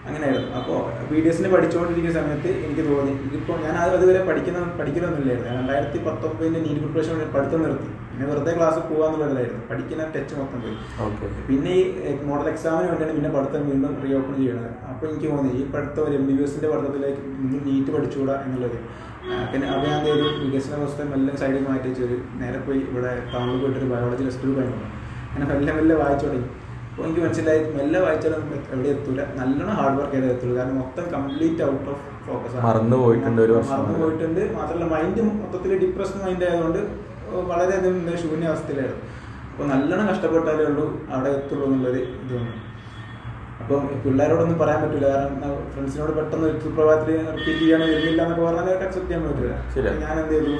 അങ്ങനെയായിരുന്നു. അപ്പോൾ BDS പഠിച്ചുകൊണ്ടിരിക്കുന്ന സമയത്ത് എനിക്ക് തോന്നി ഇതിപ്പോൾ ഞാൻ അതുവരെ പഠിക്കലൊന്നുമില്ലായിരുന്നു. 2019 നീറ്റ് പ്രിപ്പറേഷൻ പഠിത്തം നിർത്തി. പിന്നെ വെറുതെ ക്ലാസ് പോകാന്നുള്ളതായിരുന്നു. പഠിക്കുന്ന ടച്ച് മൊത്തം പോയി. പിന്നെ ഈ മോഡൽ എക്സാമിന് വേണ്ടിയാണ് പിന്നെ പഠിത്തം വീണ്ടും റീ ഓപ്പൺ ചെയ്യണത്. അപ്പോൾ എനിക്ക് തോന്നി ഈ പഠിത്തം ഒരു MBBS പഠിത്തത്തിലേക്ക് നീറ്റ് പഠിച്ചുകൂടാ എന്നുള്ളത്. പിന്നെ അപ്പോൾ ഞാൻ ഒരു വികസന പുസ്തകം എല്ലാം സൈഡിൽ മാറ്റി വെച്ചൊരു നേരെ പോയി ഇവിടെ ടൗണിൽ പോയിട്ടൊരു ബയോളജി ടെസ്റ്റ് കഴിഞ്ഞു. അങ്ങനെ മെല്ലെ വായിച്ചു തുടങ്ങി. അപ്പോൾ എനിക്ക് മനസ്സിലായി മെല്ലെ വായിച്ചാലും എവിടെ എത്തൂല, നല്ലോണം ഹാർഡ് വർക്ക് ചെയ്തേ എത്തുള്ളൂ. കാരണം മൊത്തം കംപ്ലീറ്റ് ഔട്ട് ഓഫ് ഫോക്കസ് ആണ്, മറന്നു പോയിട്ടുണ്ട്. മാത്രമല്ല മൈൻഡ് മൊത്തത്തിൽ ഡിപ്രസ്ഡ് മൈൻഡ് ആയതുകൊണ്ട് വളരെയധികം ശൂന്യാവസ്ഥയിലായിരുന്നു. അപ്പോൾ നല്ലോണം കഷ്ടപ്പെട്ടാലേ ഉള്ളൂ അവിടെ എത്തുള്ളൂ എന്നുള്ളൊരു ഇതുണ്ട്. അപ്പം പിള്ളേരോടൊന്നും പറയാൻ പറ്റില്ല, കാരണം ഫ്രണ്ട്സിനോട് പെട്ടെന്ന് ഒരു സുപ്രഭാതത്തിൽ റിപ്പീറ്റ് ചെയ്യാൻ വരുന്നില്ല എന്നൊക്കെ പറഞ്ഞാൽ അക്സെപ്റ്റ് ചെയ്യാൻ പറ്റില്ല. ഞാൻ എന്ത് ചെയ്തു,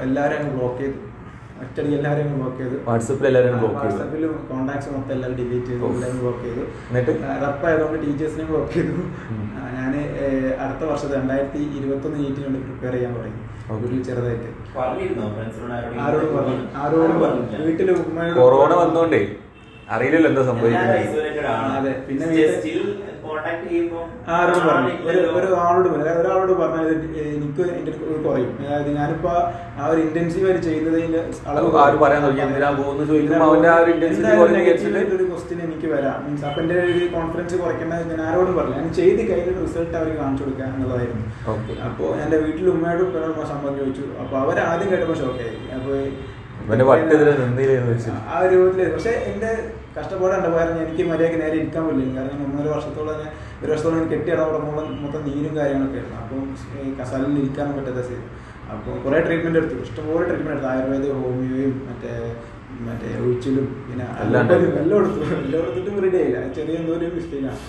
എല്ലാവരും അങ്ങ് ബ്ലോക്ക് ചെയ്തു. ഒറ്റയടിക്ക് എല്ലാവരെയും ബ്ലോക്ക് ചെയ്തു. വാട്സപ്പിൽ കോൺടാക്ട്സ് മൊത്തം എല്ലാവരും ഡിലീറ്റ് ചെയ്തു, എല്ലാവരും ബ്ലോക്ക് ചെയ്തു. റപ്പായതുകൊണ്ട് ടീച്ചേഴ്സിനെയും ബ്ലോക്ക് ചെയ്തു. ഞാൻ അടുത്ത വർഷത്തെ 2021 നീറ്റിന് വേണ്ടി പ്രിപ്പയർ ചെയ്യാൻ തുടങ്ങി. വീട്ടിൽ ചെറുതായിട്ട് ആരോടും പറഞ്ഞു. വീട്ടിൽ ഉമ്മയോട് കൊറോണ വന്നോണ്ടേ അറിയില്ലല്ലോ എന്താ സംഭവിക്കുന്നത്. അതെ, പിന്നെ ആരോട് പറഞ്ഞു, ഒരാളോട് പറഞ്ഞാൽ എനിക്ക് എന്റെ കുറയും. അതായത് ഞാനിപ്പോ ആ ഒരു ഇന്റൻസീവായിട്ട് ചെയ്യുന്നതിന്റെ ഒരു ക്വസ്റ്റ്യൻ എനിക്ക് വരാം മീൻസ് അപ്പൊ എന്റെ ഒരു കോൺഫിഡൻസ് കുറയ്ക്കേണ്ടത് ഞാൻ ആരോടും പറഞ്ഞു. ഞാൻ ചെയ്ത് കഴിഞ്ഞ റിസൾട്ട് അവർക്ക് കാണിച്ചു കൊടുക്കുക എന്നുള്ളതായിരുന്നു. അപ്പോൾ എന്റെ വീട്ടിൽ ഉമ്മയോടും സംഭവം ചോദിച്ചു. അപ്പൊ അവരാദ്യം കേട്ടപ്പോ ഷോക്കായി. അപ്പൊ ആ ഒരു രൂപത്തില് പക്ഷെ എന്റെ കഷ്ടപ്പാടുണ്ട്. കാരണം എനിക്ക് മര്യാദയ്ക്ക് നേരെ ഇരിക്കാൻ പറ്റില്ല. കാരണം 1.5 വർഷത്തോളം ഞാൻ കെട്ടിയിടം മൊത്തം നീരും കാര്യങ്ങളൊക്കെ ആയിരുന്നു. അപ്പം കസാലിൽ ഇരിക്കാനും പറ്റാത്ത സ്ഥിതി. അപ്പോൾ കുറേ ട്രീറ്റ്മെന്റ് എടുത്തു, ഇഷ്ടംപോലെ ട്രീറ്റ്മെന്റ് എടുത്തു. ആയുർവേദ, ഹോമിയോയും മറ്റേ ഒഴിച്ചിലും പിന്നെ എല്ലാം എടുത്തിട്ടും റെഡി ആയില്ല. ചെറിയ എന്തോ ഒരു മിസ്റ്റേക്കാണ്.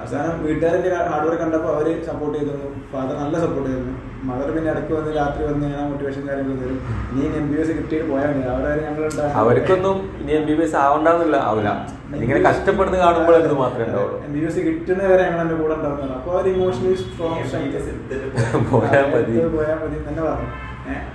അവസാനം വീട്ടുകാരെൻ്റെ ഹാർഡ് വർക്ക് കണ്ടപ്പോൾ അവർ സപ്പോർട്ട് ചെയ്തിരുന്നു. ഫാദർ നല്ല സപ്പോർട്ട് ചെയ്തിരുന്നു. മദർ പിന്നെ ഇടയ്ക്ക് വന്ന് രാത്രി വന്ന് ഞാൻ മോട്ടിവേഷൻ കാര്യങ്ങൾ തരും. നീ MBBS കിട്ടിയിട്ട് പോയാൽ മതി. അവർക്കൊന്നും ഇനി MBBS ആവണ്ടെന്നില്ല ആവില്ല. ഇങ്ങനെ കഷ്ടപ്പെടുന്ന കാണുമ്പോൾ ഇത് മാത്രമേ ഉണ്ടാവുള്ളൂ. MBBS കിട്ടുന്നവരെ ഞങ്ങൾ എൻ്റെ കൂടെ ഉണ്ടാവുന്നത്. അപ്പോൾ അവർ ഇമോഷണലി സ്ട്രോങ് പോയാൽ മതി തന്നെ പറഞ്ഞു.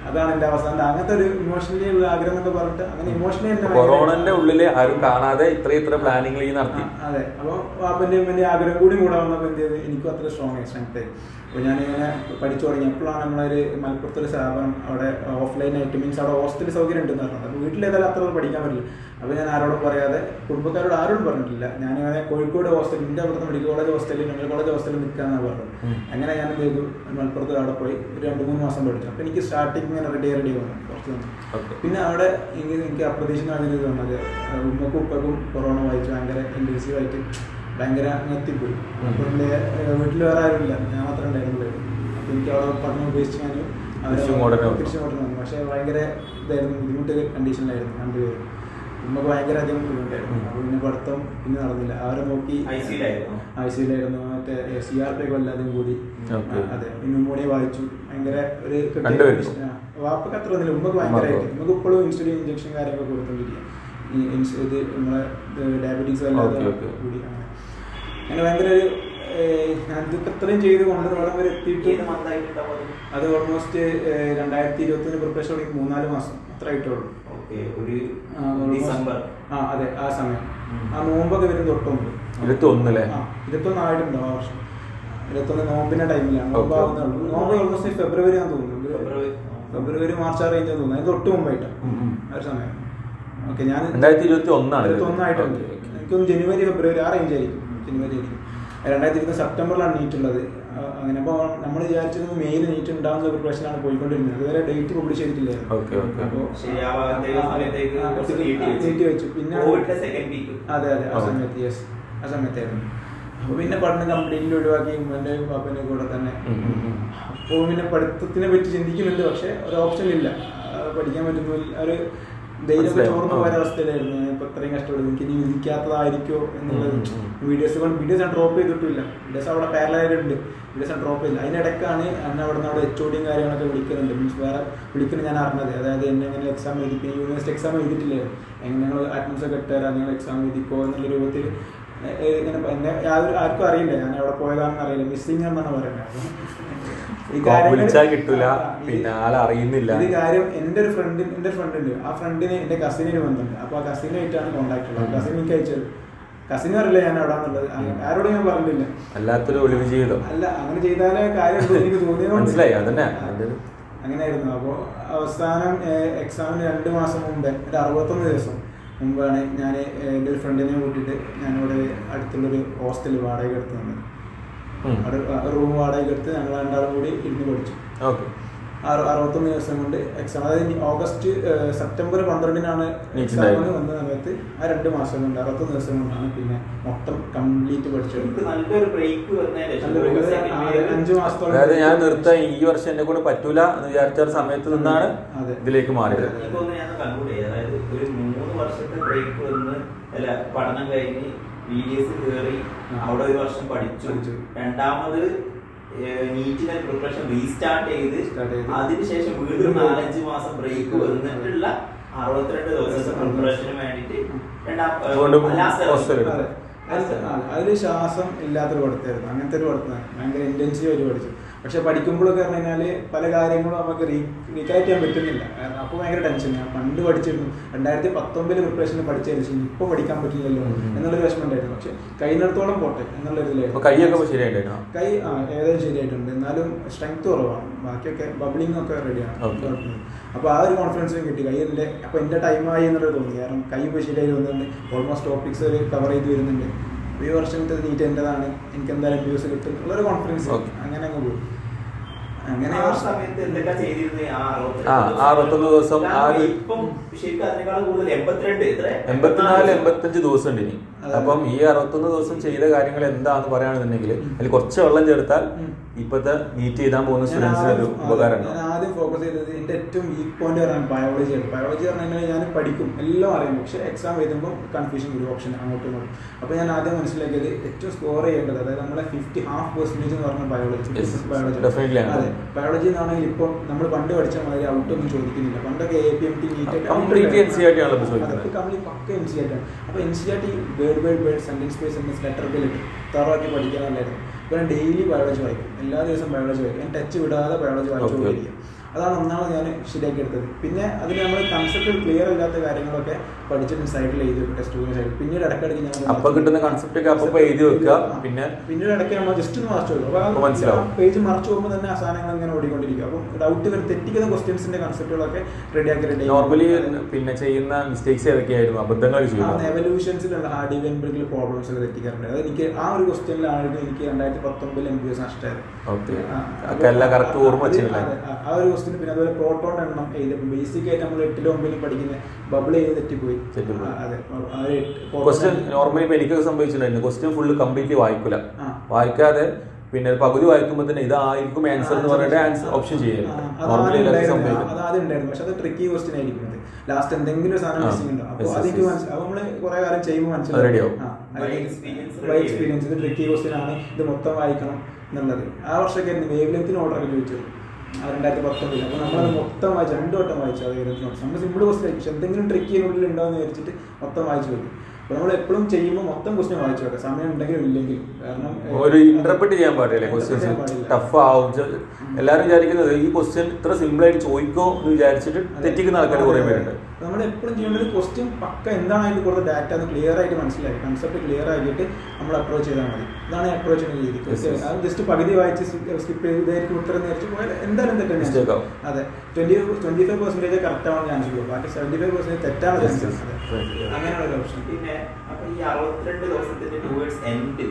അതാണ് എന്റെ അവസാനം. അങ്ങനത്തെ ഒരു ഇമോഷണലി ഉള്ള ആഗ്രഹം എന്നൊക്കെ പറഞ്ഞിട്ട് അങ്ങനെ ഇമോഷണലി കൊറോണന്റെ ഉള്ളില് ആരും കാണാതെ ഇത്ര പ്ലാനിങ് നടത്തി. അതെ, അപ്പോൾ വാപ്പന്റെയും എന്റെ ആഗ്രഹം കൂടി വന്നപ്പോൾ എന്ത് ചെയ്ത് എനിക്കും അത്ര സ്ട്രെങ്ത് ആയി. അപ്പോൾ ഞാനിങ്ങനെ പഠിച്ചു തുടങ്ങി. എപ്പോഴാണ് നമ്മളൊരു മലപ്പുറത്തൊരു സ്ഥാപനം അവിടെ ഓഫ്ലൈൻ ആയിട്ട് മീൻസ് അവിടെ ഹോസ്റ്റൽ സൗകര്യം ഉണ്ടെന്ന് പറഞ്ഞത്. അപ്പോൾ വീട്ടിലേതായാലും അത്ര പഠിക്കാൻ പറ്റില്ല. അപ്പോൾ ഞാൻ ആരോടും പറയാതെ കുടുംബക്കാരോട് ആരോടും പറഞ്ഞിട്ടില്ല. ഞാനിങ്ങനെ കോഴിക്കോട് ഹോസ്റ്റലിൽ എൻ്റെ അവിടുത്തെ മെഡിക്കൽ കോളേജ് ഹോസ്റ്റലിൽ നിൽക്കാമെന്നാണ് പറഞ്ഞത്. അങ്ങനെ ഞാൻ എന്ത് ചെയ്തു, മലപ്പുറത്ത് അവിടെ പോയി ഒരു 2-3 മാസം പഠിച്ചു. അപ്പോൾ എനിക്ക് സ്റ്റാർട്ടിങ് ഇങ്ങനെ റെഡി വന്നു കുറച്ച്. പിന്നെ അവിടെ എനിക്ക് അപ്രതീക്ഷിതമായിട്ട് തോന്നുന്നത് ഉമ്മക്കും ഉപ്പക്കും കൊറോണ വായിച്ചു ഭയങ്കര ഇൻറ്റൻസീവായിട്ട് ഭയങ്കര എത്തിപ്പോയി. അപ്പോൾ എൻ്റെ വീട്ടിൽ വേറെ ആരുമില്ല, ഞാൻ മാത്രമേ ഉണ്ടായിരുന്നുള്ളൂ. അപ്പോൾ എനിക്ക് അവിടെ പഠനം ഉപേക്ഷിച്ച് ഞാൻ തിരിച്ചു കൊണ്ടുവന്നു. പക്ഷേ ഭയങ്കര ഇതായിരുന്നു, ബുദ്ധിമുട്ട് കണ്ടീഷനിലായിരുന്നു രണ്ടുപേരും. നമുക്ക് ഭയങ്കര അധികം ബുദ്ധിമുട്ടായിരുന്നു. അപ്പോൾ പിന്നെ പഠിത്തം പിന്നെ നടന്നില്ല. അവരെ നോക്കി ICU-ലായിരുന്നു. മറ്റേ CRP വല്ലാതെയും കൂടി. അതെ, ന്യൂമോണിയ വായിച്ചു. ഭയങ്കര ഒരു വാപ്പക്ക് അത്ര ഒന്നുമില്ല, ഉമ്മക്ക് ഭയങ്കരമായിട്ട്. നമുക്ക് ഇപ്പോഴും ഇൻസുലിൻ ഇഞ്ചക്ഷൻ കാര്യങ്ങളൊക്കെ കൊടുത്തോണ്ടിരിക്കുക. ഇത് നമ്മളെ ഡയബറ്റീസ് അല്ലാതെ കൂടി അങ്ങനെ ഭയങ്കര ഒരു ഇതൊക്കെ ഇത്രയും ചെയ്ത് കൊണ്ടുവരണം വരെ എത്തിയിട്ട് അത് ഓൾമോസ്റ്റ് 2021 പ്രിപ്പറേഷൻ 3-4 മാസം അത്ര ആയിട്ടുള്ളൂ. അതെ, ആ സമയം ആ നോമ്പൊക്കെ വരും തൊട്ടുണ്ട്. 21 ആയിട്ടുണ്ടോ ആ വർഷം? 21 നോമ്പിന്റെ ടൈമിലാണ്. നോമ്പ് ഓൾമോസ്റ്റ് ഫെബ്രുവരി ആണെന്ന് തോന്നുന്നു. ഫെബ്രുവരി മാർച്ച് ആ റേഞ്ച് തോന്നുന്നു. അതിന് തൊട്ട് മുമ്പായിട്ടാണ് ആ ഒരു സമയം. ഓക്കെ, ഞാൻ 2021 ആയിട്ടുണ്ട്. എനിക്കൊന്ന് ജനുവരി ഫെബ്രുവരി ആ റേഞ്ച് ആയിരിക്കും. ജനുവരി ആയിരിക്കും. 2020 സെപ്റ്റംബറിലാണ് നീറ്റ് ഉള്ളത്. അങ്ങനെ അപ്പോൾ നമ്മൾ വിചാരിച്ചത് മെയിൽ നീറ്റ് ഉണ്ടാകുന്ന പ്രിപ്പറേഷനാണ് പോയിക്കൊണ്ടിരുന്നത്. അതുവരെ ഡേറ്റ് പബ്ലിഷ് ചെയ്തിട്ടില്ലായിരുന്നു. അപ്പോൾ നീറ്റ് വെച്ചു. പിന്നെ അതെ ആ സമയത്ത് ആ സമയത്തായിരുന്നു. അപ്പോൾ പിന്നെ പഠനം കംപ്ലീറ്റ്ലി ഒഴിവാക്കി എൻ്റെ പാപ്പൻ്റെ കൂടെ തന്നെ. അപ്പോൾ പിന്നെ പഠിത്തത്തിനെ പറ്റി ചിന്തിക്കുന്നുണ്ട്, പക്ഷെ ഒരു ഓപ്ഷൻ ഇല്ല. പഠിക്കാൻ പറ്റുന്ന ഒരു ധൈര്യമൊക്കെ ചോർന്നു പോയ അവസ്ഥയിലായിരുന്നു. ഇപ്പൊ ഇത്രയും കഷ്ടപ്പെടും, എനിക്ക് ഇനി വിധിക്കാത്തതായിരിക്കോ എന്നുള്ളത്. വീഡിയോസ് ഞാൻ ഡ്രോപ്പ് ചെയ്തിട്ടില്ല. വീഡിയോസ് അവിടെ പാരലായിട്ടുണ്ട്. വീഡിയോസ് ഞാൻ ഡ്രോപ്പ് ചെയ്തില്ല. അതിനിടയ്ക്കാണ് എന്നെ അവിടെ HOD കാര്യങ്ങളൊക്കെ വിളിക്കുന്നുണ്ട്. മീൻസ് വേറെ വിളിക്കുന്നത് ഞാൻ അറിഞ്ഞത്. അതായത് എന്നെ അങ്ങനെ എക്സാം എഴുതി യൂണിവേഴ്സിറ്റി എക്സാം എഴുതിയിട്ടില്ലായിരുന്നു. നിങ്ങൾ അറ്റൻഡൻസ് ഒക്കെ ഇട്ടുതരാം, നിങ്ങൾ എക്സാം എഴുതിക്കോ എന്നുള്ള രൂപത്തിൽ ഇങ്ങനെ എന്നെ ആർക്കും അറിയില്ല, ഞാൻ എവിടെ പോയതാണെന്ന് അറിയില്ല, മിസ്സിങ് എന്നാണ് പറയുന്നത്. കിട്ടൂല, പിന്നെ ആളറിയുന്നില്ല. ഇത് കാര്യം എൻ്റെ ഒരു ഫ്രണ്ട് ഉണ്ട്, ആ ഫ്രണ്ടിന് എൻ്റെ കസിനിന് ബന്ധമുണ്ട്. അപ്പോൾ ആ കസിനായിട്ടാണ് കോൺടാക്ട് ഉള്ളത്. കസിൻ എനിക്ക് അയച്ചത്, കസിനും അറിയില്ല ഞാൻ എവിടാന്നുള്ളത്, ആരോടും ഞാൻ പറഞ്ഞിട്ടില്ല. അല്ലാത്തൊരു ഒളിവ് ജീവിതം. അല്ല, അങ്ങനെ ചെയ്താലേ കാര്യം എനിക്ക് തോന്നിയത് മനസ്സിലായി, അതന്നെ അങ്ങനെയായിരുന്നു. അപ്പോൾ അവസാനം എക്സാമിന് 2 മാസം മുമ്പേ, ഒരു 61 ദിവസം മുമ്പാണ് ഞാൻ എൻ്റെ ഒരു ഫ്രണ്ടിനെ കൂട്ടിയിട്ട് ഞാനിവിടെ അടുത്തുള്ളൊരു ഹോസ്റ്റൽ വാടക എടുത്ത് തന്നത്. അവിടെ റൂം വാടക എടുത്ത് ഞങ്ങൾ രണ്ടാളും കൂടി ഇരുന്ന് പഠിച്ചു. 61 ദിവസം കൊണ്ട് എക്സാം, അതായത് സെപ്റ്റംബർ 12-നാണ് എക്സാമിന് വന്ന സമയത്ത് ആ 2 മാസം കൊണ്ട് 61 ദിവസം കൊണ്ടാണ് പിന്നെ മൊത്തം കംപ്ലീറ്റ് പഠിച്ചത്. 5 മാസത്തോളം. അതായത് ഞാൻ നിർത്താൻ ഈ വർഷം എന്നെ കൊണ്ട് പറ്റൂല എന്ന് വിചാരിച്ച സമയത്ത് നിന്നാണ് ഇതിലേക്ക് മാറിയത്. അതായത് ഒരു 3 വർഷത്തെ ബ്രേക്ക് വന്ന് പഠനം കഴിഞ്ഞ് VDS കയറി അവിടെ 1 വർഷം പഠിച്ചു. രണ്ടാമത് നീറ്റിന്റെ പ്രിപ്പറേഷൻ റീസ്റ്റാർട്ട് ചെയ്ത് അതിനുശേഷം വീണ്ടും 4-5 മാസം ബ്രേക്ക് വന്നിട്ടുള്ള 62 ദിവസത്തെ പ്രിപ്പറേഷന് വേണ്ടിട്ട് അതിൽ ശ്വാസം ഇല്ലാത്തൊരു പഠിത്തമായിരുന്നു. അങ്ങനത്തെ ഒരു പഠിത്തമാണ്, ഭയങ്കര ഇന്റൻസീവായിട്ട് പഠിച്ചു. പക്ഷെ പഠിക്കുമ്പോഴൊക്കെ പറഞ്ഞു കഴിഞ്ഞാൽ പല കാര്യങ്ങളും നമുക്ക് റീകാലക്ട് ചെയ്യാൻ പറ്റുന്നില്ല. കാരണം അപ്പോൾ ഭയങ്കര ടെൻഷൻ. ഞാൻ പണ്ട് പഠിച്ചിരുന്നു, 2019 പ്രിപ്പറേഷന് പഠിച്ചായിരുന്നു, ഇപ്പോൾ പഠിക്കാൻ പറ്റില്ലല്ലോ എന്നുള്ളൊരു വിഷമം ഉണ്ടായിരുന്നു. പക്ഷെ കഴിയുന്നിടത്തോളം പോട്ടെ എന്നുള്ള ഇതിലായിരുന്നു. കൈ ഏതായാലും ശരിയായിട്ടുണ്ട്, എന്നാലും സ്ട്രെങ്ത് കുറവാണ്, ബാക്കിയൊക്കെ ബബ്ലിംഗ് ഒക്കെ റെഡിയാണ്. അപ്പോൾ ആ ഒരു കോൺഫിഡൻസും കിട്ടി കൈയിൻ്റെ. അപ്പോൾ എൻ്റെ ടൈമായി എന്നുള്ളത് തോന്നി, കാരണം കൈ ഇപ്പോൾ ശരിയായി തോന്നുന്നുണ്ട്, ഓൾമോസ്റ്റ് ടോപ്പിക്സ് കവർ ചെയ്ത് വരുന്നുണ്ട്. ഈ വർഷം നീറ്റ് എൻ്റെതാണ്, എനിക്ക് എന്തായാലും വ്യൂസ് കിട്ടും ഉള്ളൊരു കോൺഫിഡൻസ്. അങ്ങനെ അങ്ങ് പോയി. അങ്ങനെ 61 ദിവസം 84-85 ദിവസം ഉണ്ട് ഇനി. അപ്പം ഈ 61 ദിവസം ചെയ്ത കാര്യങ്ങൾ എന്താന്ന് പറയുകയാണെന്നുണ്ടെങ്കിൽ അതിൽ കുറച്ച് വെള്ളം ചേർത്താൽ ഇപ്പോഴത്തെ നീറ്റ് എഴുതാൻ പോകുന്ന സ്റ്റുഡൻസിന് ഒരു ഉപകാരമാണ്. ഞാൻ ആദ്യം ഫോക്കസ് ചെയ്തത് എൻ്റെ ഏറ്റവും വീക്ക് പോയിന്റ് പറയാൻ ബയോളജിയാണ്. ബയോളജി പറഞ്ഞു കഴിഞ്ഞാൽ ഞാൻ പഠിക്കും, എല്ലാം അറിയും, പക്ഷേ എക്സാം എഴുതുമ്പോൾ കൺഫ്യൂഷൻ ഒരു ഓപ്ഷൻ അങ്ങോട്ടും ഇങ്ങോട്ടും. അപ്പോൾ ഞാൻ ആദ്യം മനസ്സിലാക്കിയത് ഏറ്റവും സ്കോർ ചെയ്യേണ്ടത്, അതായത് നമ്മളെ 50% എന്ന് പറഞ്ഞ ബയോളജി. അതെ, ബയോളജി എന്നാണെങ്കിൽ ഇപ്പോൾ നമ്മൾ പണ്ട് പഠിച്ച മാതിരി ഔട്ടൊന്നും ചോദിക്കുന്നില്ല. പണ്ടൊക്കെ APMT NEET complete NCERT pucca NCERT ആണ്. അപ്പോൾ NCERT word sentence by sentence letter by letter തറവാക്കി പഠിക്കാനല്ലായിരുന്നു. അപ്പോൾ ഞാൻ ഡെയിലി ബയോളജി വായിക്കും, എല്ലാ ദിവസവും ബയോളജി വായിക്കും, ഞാൻ ടച്ച് വിടാതെ ബയോളജി വായിച്ചുകൊണ്ടിരിക്കും. അതാണ് ഒന്നാമത് ഞാൻ ശരിയാക്കി എടുത്തത്. പിന്നെ അതിൽ നമ്മൾ കൺസെപ്റ്റ് ക്ലിയർ അല്ലാത്ത കാര്യങ്ങളൊക്കെ പഠിച്ചിട്ട് സൈഡിൽ എഴുതി വെക്കും, ടെക്സ്റ്റ് ബുക്കിന് സൈഡിൽ. പിന്നീട് ഇടയ്ക്കിടയ്ക്ക് ഞാൻ കിട്ടുന്ന കൺസെപ്റ്റ് എഴുതി വെക്കുക. പിന്നീട് ഇടയ്ക്ക് നമ്മൾ ജസ്റ്റ് ഒന്ന് മറച്ചു വെക്കും. അപ്പോൾ മനസ്സിലാവും, പേജ് മറച്ചു പോകുമ്പോൾ തന്നെ ആ സാധനങ്ങൾ ഇങ്ങനെ ഓടിക്കൊണ്ടിരിക്കും. അപ്പം ഡൗട്ട് തെറ്റിക്കുന്ന ക്വസ്റ്റ്യൻസിന്റെ കൺസെപ്റ്റുകളൊക്കെ റെഡിയാക്കി നോർമലി പിന്നെ ചെയ്യുന്ന മിസ്റ്റേക്സ് ഏതൊക്കെയായിരുന്നു, അബദ്ധങ്ങൾ എവല്യൂഷൻസിലുള്ള ഹാർഡി വെൻബർഗിൽ പ്രോബ്ലംസ് ഒക്കെ തെറ്റിക്കാറുണ്ട്. അത് എനിക്ക് ആ ഒരു ക്വസ്റ്റ്യനിലായിരുന്നു എനിക്ക് 2019 MBS നഷ്ടമായത്. ആ ഒരു ക്വസ്റ്റ്യൻ. പിന്നെ അതുപോലെ പ്രോട്ടോൺ എണ്ണം എഴുതും. ബേസിക് ആയിട്ട് നമ്മൾ 8-ലും 9-ലും പഠിക്കുന്ന ബബിൾ ചെയ്ത് തെറ്റിപ്പോയി. നോർമലി എനിക്ക് സംഭവിച്ചിട്ടുണ്ടായിരുന്നു, ക്വസ്റ്റ്യൻ ഫുള്ള് കംപ്ലീറ്റ്ലി വായിക്കാതെ പിന്നെ പകുതി വായിക്കുമ്പോൾ തന്നെ ഇതായിരിക്കും ആൻസർ എന്ന് പറഞ്ഞിട്ട് ആൻസർ ഓപ്ഷൻ ചെയ്യുന്നത്. അതാദ്യം ഉണ്ടായിരുന്നു, പക്ഷെ അത് ട്രിക്കി ക്വസ്റ്റ്യൻ ആയിരിക്കുന്നത്. ലാസ്റ്റ് എന്തെങ്കിലും ഒരു സാധനം മിസ്സിംഗ് ഉണ്ടാവും. അപ്പോൾ അതിലേക്ക് മനസ്സിലാവും, നമ്മൾ കുറെ കാലം ചെയ്യുമ്പോൾ മനസ്സിലാവും എക്സ്പീരിയൻസ് ഇത് ട്രിക്കി ക്വസ്റ്റ്യൻ ആണ്, ഇത് മൊത്തം വായിക്കണം എന്നുള്ളത്. ആ വർഷമൊക്കെ ആയിരുന്നു വേവ് ലെങ്ത്തിന് ഓർഡർ ചോദിച്ചത് 2019. അപ്പോൾ നമ്മളത് മൊത്തം വായിച്ചു, 2 വട്ടം വായിച്ചു. അത് നമ്മൾ സിമ്പിൾ ക്വസ്റ്റ്യൻ ആയിരിക്കും, പക്ഷെ എന്തെങ്കിലും ട്രിക്കി ഉള്ളിൽ ഉണ്ടാവുമെന്ന് വിചാരിച്ചിട്ട് മൊത്തം വായിച്ചു വരും. അപ്പോൾ നമ്മൾ എപ്പോഴും ചെയ്യുമ്പോൾ മൊത്തം ക്വസ്റ്റ്യൻ വായിച്ചു വെക്കാം, സമയം ഉണ്ടെങ്കിലും ഇല്ലെങ്കിലും. കാരണം ഒരു ഇന്റർപ്രറ്റ് ചെയ്യാൻ പാടില്ല, ക്വസ്റ്റ്യൻസ് ടഫ് ആവും. എല്ലാവരും വിചാരിക്കുന്നത് ഈ ക്വസ്റ്റ്യൻ ഇത്ര സിമ്പിൾ ആയിട്ട് ചോദിക്കോ എന്ന് വിചാരിച്ചിട്ട് തെറ്റിക്കുന്ന ആൾക്കാർ കുറേ പേരുണ്ട്. നമ്മൾ എപ്പോഴും ചെയ്യേണ്ടത് ക്വസ്റ്റ്യൻ പക്ക എന്താണ് അതിൽ കൊടുത്ത ഡാറ്റ അത് ക്ലിയർ ആയിട്ട് മനസ്സിലാക്കി കൺസെപ്റ്റ് ക്ലിയർ ആക്കിയിട്ട് നമ്മൾ അപ്രോച്ച് ചെയ്താൽ മതി. ഇതാണ് അപ്രോച്ചിന്റെ രീതി. അത് ജസ്റ്റ് പകുതി വായിച്ച് സ്കിപ്പ് ചെയ്തായിരിക്കും ഉത്തരം നേരിച്ച് പോയാൽ എന്തായാലും തെറ്റാണ്. അതെ, 25% കറക്റ്റ് ആവാൻ ചാൻസ് ഉള്ളൂ, ബാക്കി 75% തെറ്റാണ് ചാൻസ്. അങ്ങനെയുള്ള ഒരു ഓപ്ഷൻ. പിന്നെ അപ്പൊ ഈ 62 ദിവസത്തിന്റെ ടുവേർഡ്സ് എൻഡ്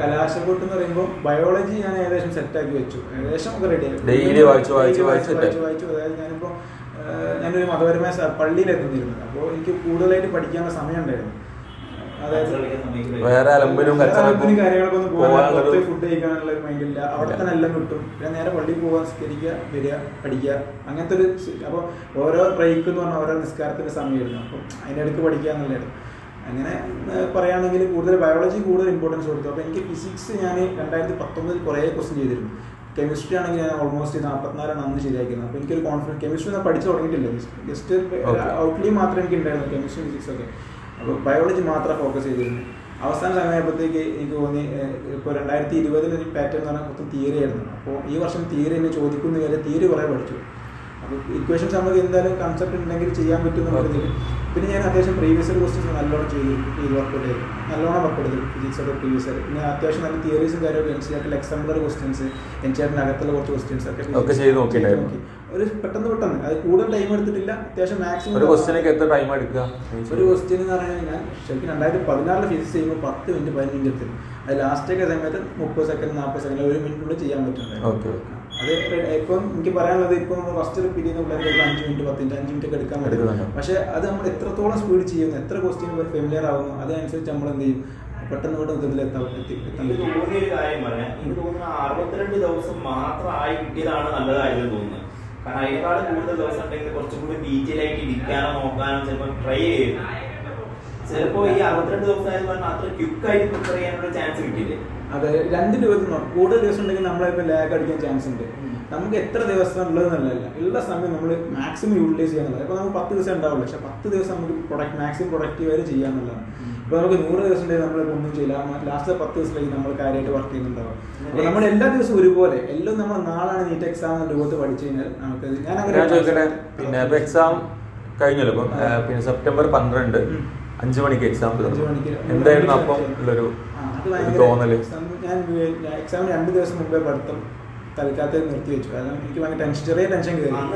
കലാശക്കൊട്ട് എന്ന് പറയുമ്പോൾ ബയോളജി ഞാൻ ഏകദേശം സെറ്റാക്കി വെച്ചു, ഏകദേശം ഒക്കെ റെഡി ആയി. അതായത് ഞാനൊരു മതപരമായ പള്ളിയിലെത്തുന്നിരുന്നത്. അപ്പോൾ എനിക്ക് കൂടുതലായിട്ട് പഠിക്കാനുള്ള സമയം ഉണ്ടായിരുന്നു. അതായത് കാര്യങ്ങളൊക്കെ ഒന്ന് പോകാൻ, ഫുഡ് കഴിക്കാനുള്ള ഒരു മൈൻഡില്ല. അവിടെ തന്നെ എല്ലാം കിട്ടും. പിന്നെ നേരെ പള്ളിയിൽ പോകാൻ, നിസ്കരിക്കുക, വരിക, പഠിക്കുക, അങ്ങനത്തെ ഒരു. അപ്പോൾ ഓരോ ബ്രേക്ക് എന്ന് പറഞ്ഞാൽ ഓരോ നിസ്കാരത്തിന്റെ സമയമായിരുന്നു. അപ്പം അതിൻ്റെ അടുത്ത് പഠിക്കുക എന്നുള്ളതായിരുന്നു. അങ്ങനെ പറയുകയാണെങ്കിൽ കൂടുതൽ ബയോളജി കൂടുതൽ ഇമ്പോർട്ടൻസ് കൊടുത്തു. അപ്പോൾ എനിക്ക് ഫിസിക്സ് ഞാൻ 2019 കുറേ ക്വസ്റ്റ്യൻ ചെയ്തിരുന്നു. കെമിസ്ട്രി ആണെങ്കിൽ ഞാൻ ഓൾമോസ്റ്റ് 44 അന്ന് ശരിയാക്കുന്നത്. അപ്പോൾ എനിക്കൊരു കോൺഫിഡൻസ്, കെമിസ്ട്രി ഞാൻ പഠിച്ചു തുടങ്ങിയിട്ടില്ല, ജസ്റ്റ് ഔട്ട്ലി മാത്രമേ എനിക്ക് ഉണ്ടായിരുന്നു കെമിസ്ട്രി ഫിസിക്സ് ഒക്കെ. അപ്പോൾ ബയോളജി മാത്രം ഫോക്കസ് ചെയ്തിരുന്നു. അവസാന സമയമായപ്പോഴത്തേക്ക് എനിക്ക് തോന്നി ഇപ്പോൾ 2020 ഒരു പാറ്റേൺ എന്ന് പറഞ്ഞാൽ മൊത്തം തിയറി ആയിരുന്നു. അപ്പോൾ ഈ വർഷം തിയറി എന്നെ ചോദിക്കുന്ന കാര്യം തിയറി കുറേ പഠിച്ചു. അപ്പോൾ ഇക്വേഷൻസ് നമുക്ക് എന്തായാലും കൺസെപ്റ്റ് ഉണ്ടെങ്കിൽ ചെയ്യാൻ പറ്റും എന്നുള്ളതിൽ. പിന്നെ ഞാൻ അത്യാവശ്യം പ്രീവിയസ് ഇയർ ക്വസ്റ്റ്യൻസ് നല്ലോണം ചെയ്തു വർക്കൗട്ട് ചെയ്തു, നല്ലോണം വർക്കൗട്ട് ചെയ്തു ഫിസിക്സ് ഒക്കെ പ്രീവിയസ് ഇയർ. പിന്നെ അത്യാവശ്യം നല്ല തിയറീസും കാര്യമൊക്കെ NCERT എക്സാമ്പിളർ ക്വസ്റ്റ്യൻസ്, NCERT അകത്തുള്ള കുറച്ച് ക്വസ്റ്റ്യൻസ് ഒക്കെ നോക്കി ഒരു പെട്ടെന്ന് അത് കൂടുതൽ ടൈം എടുത്തിട്ടില്ല. അത്യാവശ്യം മാക്സിമം ഒരു ക്വസ്റ്റ്യനൊക്കെ എത്ര ടൈം എടുക്കുക? ഒരു ക്വസ്റ്റ്യൻ എന്ന് പറഞ്ഞാൽ ഞാൻ ശരിക്കും 2016 ഫിസിക്സ് ചെയ്യുമ്പോൾ 10 മിനിറ്റ് 15 മിനിറ്റ് എടുത്തിരുന്നു. അത് ലാസ്റ്റൊക്കെ സമയത്ത് 30 സെക്കൻഡ് 40 സെക്കൻഡ് 1 മിനിറ്റിനുള്ളിൽ ചെയ്യാൻ പറ്റുന്നുണ്ട്. അത് ഇപ്പം എനിക്ക് പറയാനുള്ളത്, ഇപ്പം നമ്മൾ ഫസ്റ്റ് റിപ്പീറ്റ് ചെയ്യുന്ന പിള്ളേർക്ക് 5 മിനിറ്റ് 10 മിനിറ്റ് 5 മിനിറ്റ് ഒക്കെ എടുക്കാൻ പറ്റും. പക്ഷേ അത് നമ്മൾ എത്രത്തോളം സ്പീഡ് ചെയ്യുന്നു, എത്ര ക്വസ്റ്റ്യൻ ഫെമിലിയർ ആവുന്നു, അതനുസരിച്ച് നമ്മൾ എന്ത് ചെയ്യും, പെട്ടെന്ന് കൂടെ ഉത്തരത്തിലെത്താൻ തോന്നിയ ഒരു കാര്യം പറയാം. എനിക്ക് തോന്നുന്നു 62 ദിവസം മാത്രമായി കിട്ടിയതാണ് നല്ലതായിരുന്നു തോന്നുന്നത്. കാരണം അതിനേക്കാളും കൂടുതൽ ദിവസം ഉണ്ടെങ്കിൽ കുറച്ചും കൂടി ഡീറ്റെയിൽ ആയിട്ട് ഇരിക്കാനോ നോക്കാനോ ചിലപ്പോൾ ട്രൈ ചെയ്യും. ചിലപ്പോൾ ഈ 62 ദിവസം ആയത് പറഞ്ഞാൽ അത്ര ക്വിക്കായിട്ട് പ്രിപ്പയർ ചെയ്യാനുള്ള ചാൻസ് കിട്ടിയില്ലേ? അതെ, 2 ദിവസം കൂടുതൽ ദിവസം ഉണ്ടെങ്കിൽ നമ്മളിപ്പോൾ ലാഗ് അടിക്കാൻ ചാൻസ് ഉണ്ട്. നമുക്ക് എത്ര ദിവസം ഉള്ളതെന്നല്ല, ഉള്ള സമയം നമ്മൾ മാക്സിമം യൂട്ടിലൈസ് ചെയ്യാന്നുള്ളത്. ഇപ്പോൾ നമുക്ക് 10 ദിവസം ഉണ്ടാവില്ല, പക്ഷേ 10 ദിവസം നമുക്ക് മാക്സിമം പ്രൊഡക്റ്റീവായിട്ട് ചെയ്യാന്നുള്ളതാണ്. ഇപ്പോൾ നമുക്ക് 100 ദിവസം ഉണ്ടെങ്കിൽ നമ്മൾ ഒന്നും ചെയ്യില്ല, ലാസ്റ്റ് 10 ദിവസത്തേക്ക് നമ്മൾ കാര്യമായിട്ട് വർക്ക് ചെയ്യുന്നുണ്ടാവും. അപ്പോൾ നമ്മൾ എല്ലാ ദിവസവും ഒരുപോലെ എല്ലാം നമ്മൾ നാളാണ് നീറ്റ് എക്സാം രൂപത്തിൽ പഠിച്ചു കഴിഞ്ഞാൽ നമുക്ക് ഞാൻ അങ്ങനെ ചോദിക്കട്ടെ. പിന്നെ ഇപ്പോൾ എക്സാം കഴിഞ്ഞല്ലോ, ഇപ്പം പിന്നെ സെപ്റ്റംബർ 12 5 മണിക്ക് എക്സാം എന്തായിരുന്നു അപ്പം ഉള്ളൊരു തോന്നല്? ഞാൻ എക്സാമിന് 2 ദിവസം മുമ്പേ പഠിത്തം തൽക്കാലത്ത് നിർത്തി വെച്ചു. കാരണം എനിക്ക് ചെറിയ ടെൻഷൻ കയറി. ഞാനത്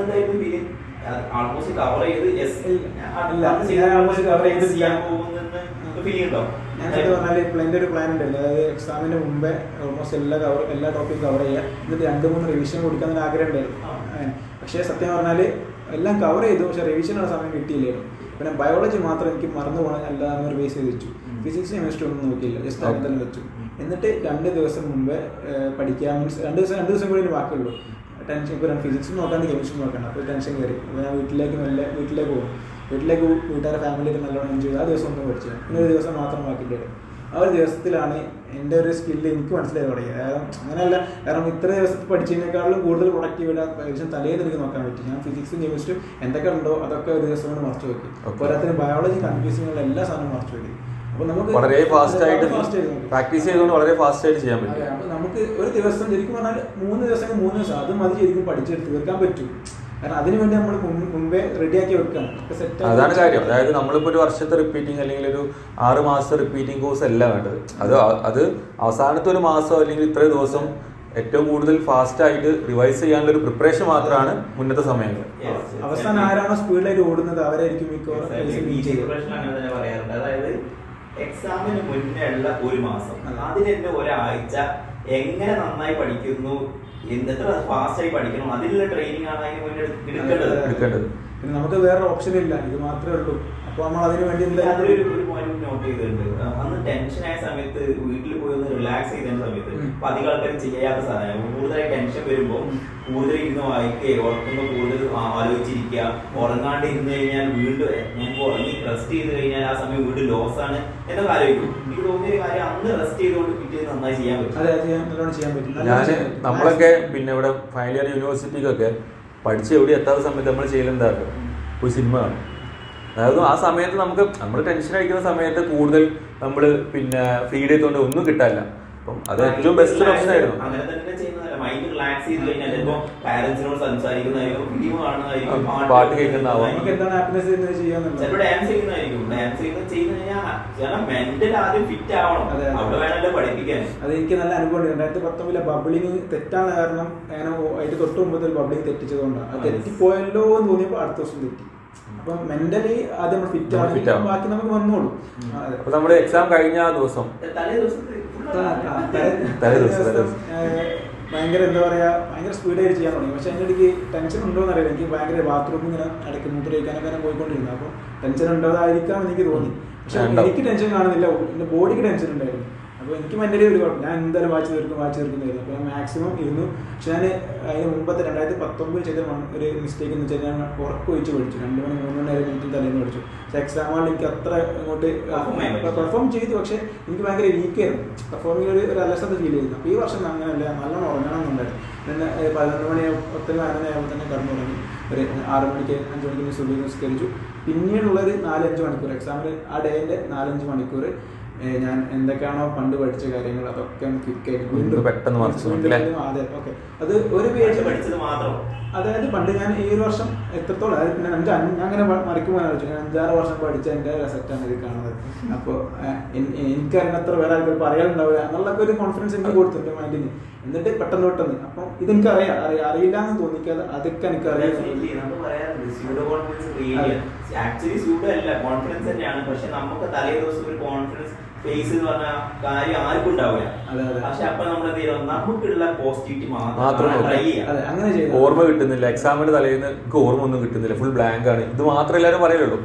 പറഞ്ഞാൽ ഇപ്പോൾ എൻ്റെ ഒരു പ്ലാൻ ഉണ്ട്. അതായത് എക്സാമിന് മുമ്പേ ഓൾമോസ്റ്റ് എല്ലാ ടോപ്പിക്കും കവർ ചെയ്യുക, എന്നിട്ട് 2-3 റിവിഷൻ കൊടുക്കാമെന്നൊരു ആഗ്രഹം ഉണ്ടായിരുന്നു. പക്ഷേ സത്യം പറഞ്ഞാൽ എല്ലാം കവർ ചെയ്തു, പക്ഷേ റിവിഷനുള്ള സമയം കിട്ടിയില്ലായിരുന്നു. പിന്നെ ബയോളജി മാത്രം എനിക്ക് മറന്നു പോകണം, എല്ലാം റിവൈസ് ചെയ്ത് വെച്ചു. ഫിസിക്സ് കെമിസ്ട്രി ഒന്നും നോക്കിയില്ല, ജസ്റ്റ് അങ്ങനെ തന്നെ വെച്ചു. എന്നിട്ട് 2 ദിവസം മുമ്പേ പഠിക്കാൻ മീൻസ് 2 ദിവസം കൂടി ബാക്കിയുള്ളൂ. ടെൻഷൻ ഇപ്പോൾ ഫിസിക്സ് നോക്കാണ്ട് കെമിസ്ട്രി നോക്കണം. അപ്പോൾ ടെൻഷൻ കയറി. അപ്പോൾ ഞാൻ വീട്ടിലേക്ക് പോകും. വീട്ടുകാരെ ഫാമിലിയൊക്കെ നല്ലോണം എൻജോയ് ചെയ്ത് ആ ദിവസം ഒന്നും പഠിച്ചു. പിന്നെ ഒരു ദിവസം മാത്രം ബാക്കിയില്ലായിരുന്നു. ആ ഒരു ദിവസത്തിലാണ് എൻ്റെ ഒരു സ്കില്ല് എനിക്ക് മനസ്സിലായി തുടങ്ങിയത്. അങ്ങനെയല്ല, കാരണം ഇത്ര ദിവസത്തിൽ പഠിച്ചതിനേക്കാളും കൂടുതൽ പ്രൊഡക്റ്റീവായിട്ട് ഏകദേശം തലേന്ന് എനിക്ക് നോക്കാൻ പറ്റി. ഞാൻ ഫിസിക്സും കെമിസ്ട്രിയും എന്തൊക്കെ ഉണ്ടോ അതൊക്കെ ഒരു ദിവസം കൊണ്ട് മറച്ചു നോക്കി. പോരാത്തിന് ബയോളജി കൺഫ്യൂസിങ്ങുള്ള എല്ലാ സാധനവും മറച്ചു നോക്കി. അപ്പോൾ നമുക്ക് വളരെ ഫാസ്റ്റ് ആയിട്ട് പ്രാക്ടീസ് ചെയ്തുകൊണ്ട് വളരെ ഫാസ്റ്റ് ആയിട്ട് ചെയ്യാൻ പറ്റും. അപ്പോൾ നമുക്ക് ഒരു ദിവസം ശരിക്കും പറഞ്ഞാൽ 3 ദിവസം അത് മതി ശരിക്കും പഠിച്ചെടുത്ത് തീർക്കാൻ പറ്റും. കാരണം അതിനുവേണ്ടി നമ്മൾ മുമ്പേ റെഡിയാക്കി വെക്കണം. അതാണ് കാര്യം. അതായത് നമ്മളിപ്പോൾ ഒരു വർഷത്തെ റിപ്പീറ്റിംഗ് അല്ലെങ്കിൽ ഒരു 6 മാസത്തെ റിപ്പീറ്റിംഗ് കോഴ്സ് അല്ല വേണ്ടത്. അത് അവസാനത്തെ ഒരു മാസം അല്ലെങ്കിൽ ഇത്രയും ദിവസം ഏറ്റവും കൂടുതൽ ഫാസ്റ്റ് ആയിട്ട് റിവൈസ് ചെയ്യാനുള്ള ഒരു പ്രിപ്പറേഷൻ മാത്രമാണ് മുന്നത്തെ സമയങ്ങൾ. അവസാനം ആരാണോ സ്പീഡിലായിട്ട് ഓടുന്നത് അവരായിരിക്കും അതായത് എക്സാമിന് മുന്നേ ഉള്ള ഒരു മാസം, അതിനെന്നെ ഒരാഴ്ച എങ്ങനെ നന്നായി പഠിക്കുന്നു, എത്ര ഫാസ്റ്റ് ആയി പഠിക്കണം, അതിനുള്ള ട്രെയിനിങ് ആണ് അതിന് മുന്നേ എടുക്കേണ്ടത്. പിന്നെ നമുക്ക് വേറെ ഓപ്ഷൻ ഇല്ല, ഇത് മാത്രമേ ഉള്ളൂ. അപ്പൊ നമ്മൾ അതിന് വേണ്ടി ഒരു പോയിന്റ് നോട്ട് ചെയ്തിട്ടുണ്ട്. അന്ന് ടെൻഷൻ ആയ സമയത്ത് വീട്ടിൽ പോയി ഒന്ന് റിലാക്സ് ചെയ്ത സമയത്ത് അപ്പൊ അധികം ആൾക്കാർ ചെയ്യാത്ത സാധനം, കൂടുതലായി ടെൻഷൻ വരുമ്പോൾ കൂടുതൽ ഇരുന്ന് വായിക്കുക, ഉറക്കുമ്പോൾ കൂടുതൽ ആലോചിച്ചിരിക്കുക, ഉറങ്ങാണ്ട് ഇരുന്ന് കഴിഞ്ഞാൽ വീണ്ടും ഞാൻ ഉറങ്ങി റെസ്റ്റ് ചെയ്ത് കഴിഞ്ഞാൽ ആ സമയം വീണ്ടും ലോസ് ആണ് എന്നൊക്കെ ആലോചിക്കും. എനിക്ക് തോന്നിയ ഒരു കാര്യം അന്ന് റെസ്റ്റ് ചെയ്തുകൊണ്ട് പിറ്റേന്ന് നന്നായി ചെയ്യാൻ പറ്റും. നമ്മളൊക്കെ പിന്നെ ഇവിടെ ഫൈനൽ ഇയർ യൂണിവേഴ്സിറ്റിക്കൊക്കെ പഠിച്ച് എവിടെ എത്താത്ത സമയത്ത് നമ്മൾ ചെയ്യലെന്താക്കും, ഒരു സിനിമ കാണും. അതായത് ആ സമയത്ത് നമ്മൾ ടെൻഷൻ അടിക്കുന്ന സമയത്ത് കൂടുതൽ നമ്മൾ പിന്നെ ഫീഡ് ചെയ്തുകൊണ്ട് ഒന്നും കിട്ടാനില്ല. അപ്പം അത് ഏറ്റവും ബെസ്റ്റ് ഓപ്ഷൻ ആയിരുന്നു. അങ്ങനെ തന്നെ ചെയ്യുന്നതല്ല, മൈൻഡ് റിലാക്സ് ചെയ്ത് കഴിഞ്ഞാൽ ചിലപ്പോ പാരന്റ്സിനോട് സംസാരിക്കുന്നതായിരിക്കും, ഫിലിം കാണുന്നതായിരിക്കും, പാട്ട് കേൾക്കുന്നതാവും, ചിലപ്പോൾ ഡാൻസ് ചെയ്യുന്നതായിരിക്കും. ഡാൻസ് ചെയ്യുന്ന കഴിഞ്ഞാൽ മെന്റൽ ആദ്യം ഫിറ്റ് ആവണം, അവിടെ വേണമല്ലോ പഠിപ്പിക്കാൻ. അത് എനിക്ക് നല്ല അനുഭവം ഉണ്ട്. 2019 ബബ്ലിങ് തെറ്റാണ്. കാരണം അങ്ങനെ അതിന്റെ തൊട്ട് മുമ്പത്തെ ബബ്ലിങ് തെറ്റിച്ചതുകൊണ്ടാണ്. അത് തെറ്റിപ്പോയല്ലോ എന്ന് തോന്നിയപ്പോൾ അടുത്ത ദിവസം തെറ്റി. അപ്പൊ മെന്റലി ആദ്യം ഫിറ്റ് ആവും, ബാക്കി നമുക്ക് വന്നോളൂ. അപ്പൊ നമ്മുടെ എക്സാം കഴിഞ്ഞ ആ ദിവസം ഭയങ്കര എന്താ പറയാ, ഭയങ്കര സ്പീഡായിട്ട് ചെയ്യാൻ തുടങ്ങി. പക്ഷെ അതിൻ്റെ ഇടയ്ക്ക് ടെൻഷൻ ഉണ്ടോ എന്ന് അറിയില്ല. എനിക്ക് ഭയങ്കര ബാത്റൂമിൽ ഇങ്ങനെ ഇടയ്ക്ക് മൂത്രമൊഴിക്കാനൊക്കെ പോയിക്കൊണ്ടിരുന്നു. അപ്പോൾ ടെൻഷൻ ഉണ്ടോതായിരിക്കാം എനിക്ക് തോന്നി. പക്ഷെ എനിക്ക് ടെൻഷൻ കാണുന്നില്ല, എൻ്റെ ബോഡിക്ക് ടെൻഷൻ ഉണ്ടായിരുന്നു. അപ്പോൾ എനിക്ക് മെൻ്റലി ഒരു കുഴപ്പം, ഞാൻ എന്തായാലും വായിച്ച് തീർക്കുന്നതായിരുന്നു. അപ്പോൾ ഞാൻ മാക്സിമം ഇരുന്നു. പക്ഷെ ഞാൻ അതിന് മുമ്പത്തെ 2019 ചെയ്ത ഒരു മിസ്റ്റേക്ക് എന്ന് വെച്ചാൽ ഞാൻ ഉറപ്പ് ഒഴിച്ച് പഠിച്ചു. 2 മണി 3 മണി വരെ വീട്ടിൽ തലേന്ന് പഠിച്ചു. പക്ഷേ എക്സാം ഹാളിൽ എനിക്ക് അത്ര ഇങ്ങോട്ട് പെർഫോം ചെയ്തു. പക്ഷേ എനിക്ക് ഭയങ്കര വീക്കായിരുന്നു, പെർഫോമിങ്ങിൽ ഒരു അലസത ഫീൽ ചെയ്തു. അപ്പോൾ ഈ വർഷം അങ്ങനെയല്ല, നല്ലോണം ഉറങ്ങണം എന്നുണ്ടായിരുന്നു. പിന്നെ 11 മണി 10 11 ആയപ്പോൾ തന്നെ കടന്നു തുടങ്ങി. ഒരു 6 മണിക്ക് 5 മണിക്ക് സുബഹി നിസ്കരിച്ചു. പിന്നീടുള്ളൊരു 4-5 മണിക്കൂർ എക്സാമിൽ ആ ഡേൻ്റെ 4-5 മണിക്കൂർ ഞാൻ എന്തൊക്കെയാണോ പണ്ട് പഠിച്ച കാര്യങ്ങൾ അതൊക്കെ വീണ്ടും പെട്ടെന്ന് അതെ ഓക്കെ. അത് ഒരു പേജ് പഠിച്ചത് മാത്രം. അതായത് പണ്ട് ഞാൻ ഈ ഒരു വർഷം എത്രത്തോളം, അതായത് പിന്നെ ഞാൻ അങ്ങനെ മറിക്കുമ്പോൾ ആലോചിച്ചു, ഞാൻ 5-6 വർഷം പഠിച്ച എൻ്റെ സെറ്റാണ് ഇത് കാണുന്നത്. അപ്പോൾ എനിക്കറിയാത്ര വേറെ ആൾക്കാർ പറയാനുണ്ടാവില്ല എന്നുള്ളൊക്കെ ഒരു കോൺഫിഡൻസ് എനിക്ക് കൊടുത്തിട്ടുണ്ട് മൈൻഡിന്. എന്നിട്ട് പെട്ടെന്ന് അപ്പം ഇതെനിക്ക് അറിയില്ല എന്ന് തോന്നിക്കാതെ അതൊക്കെ എനിക്കറിയാം. ആക്ച്വലി സ്യൂഡോ അല്ല, കോൺഫിഡൻസ് തന്നെയാണ്. പക്ഷെ നമുക്ക് തലേ ദിവസം ഒരു കോൺഫിഡൻസ് ഫേസ് എന്ന് പറഞ്ഞ കാര്യം ആർക്കും ഉണ്ടാവില്ല. പക്ഷെ അപ്പൊ നമ്മൾ നമുക്കുള്ള പോസിറ്റിവിറ്റി മാത്രം ട്രൈ ചെയ്യാം. ഓർമ്മ കിട്ടുന്നില്ല, എക്സാമിന്റെ തലേന്ന് ഓർമ്മ ഒന്നും കിട്ടുന്നില്ല, ഫുൾ ബ്ലാങ്ക് ആണ്. ഇത് മാത്രം എല്ലാവരും പറയുള്ളൂ.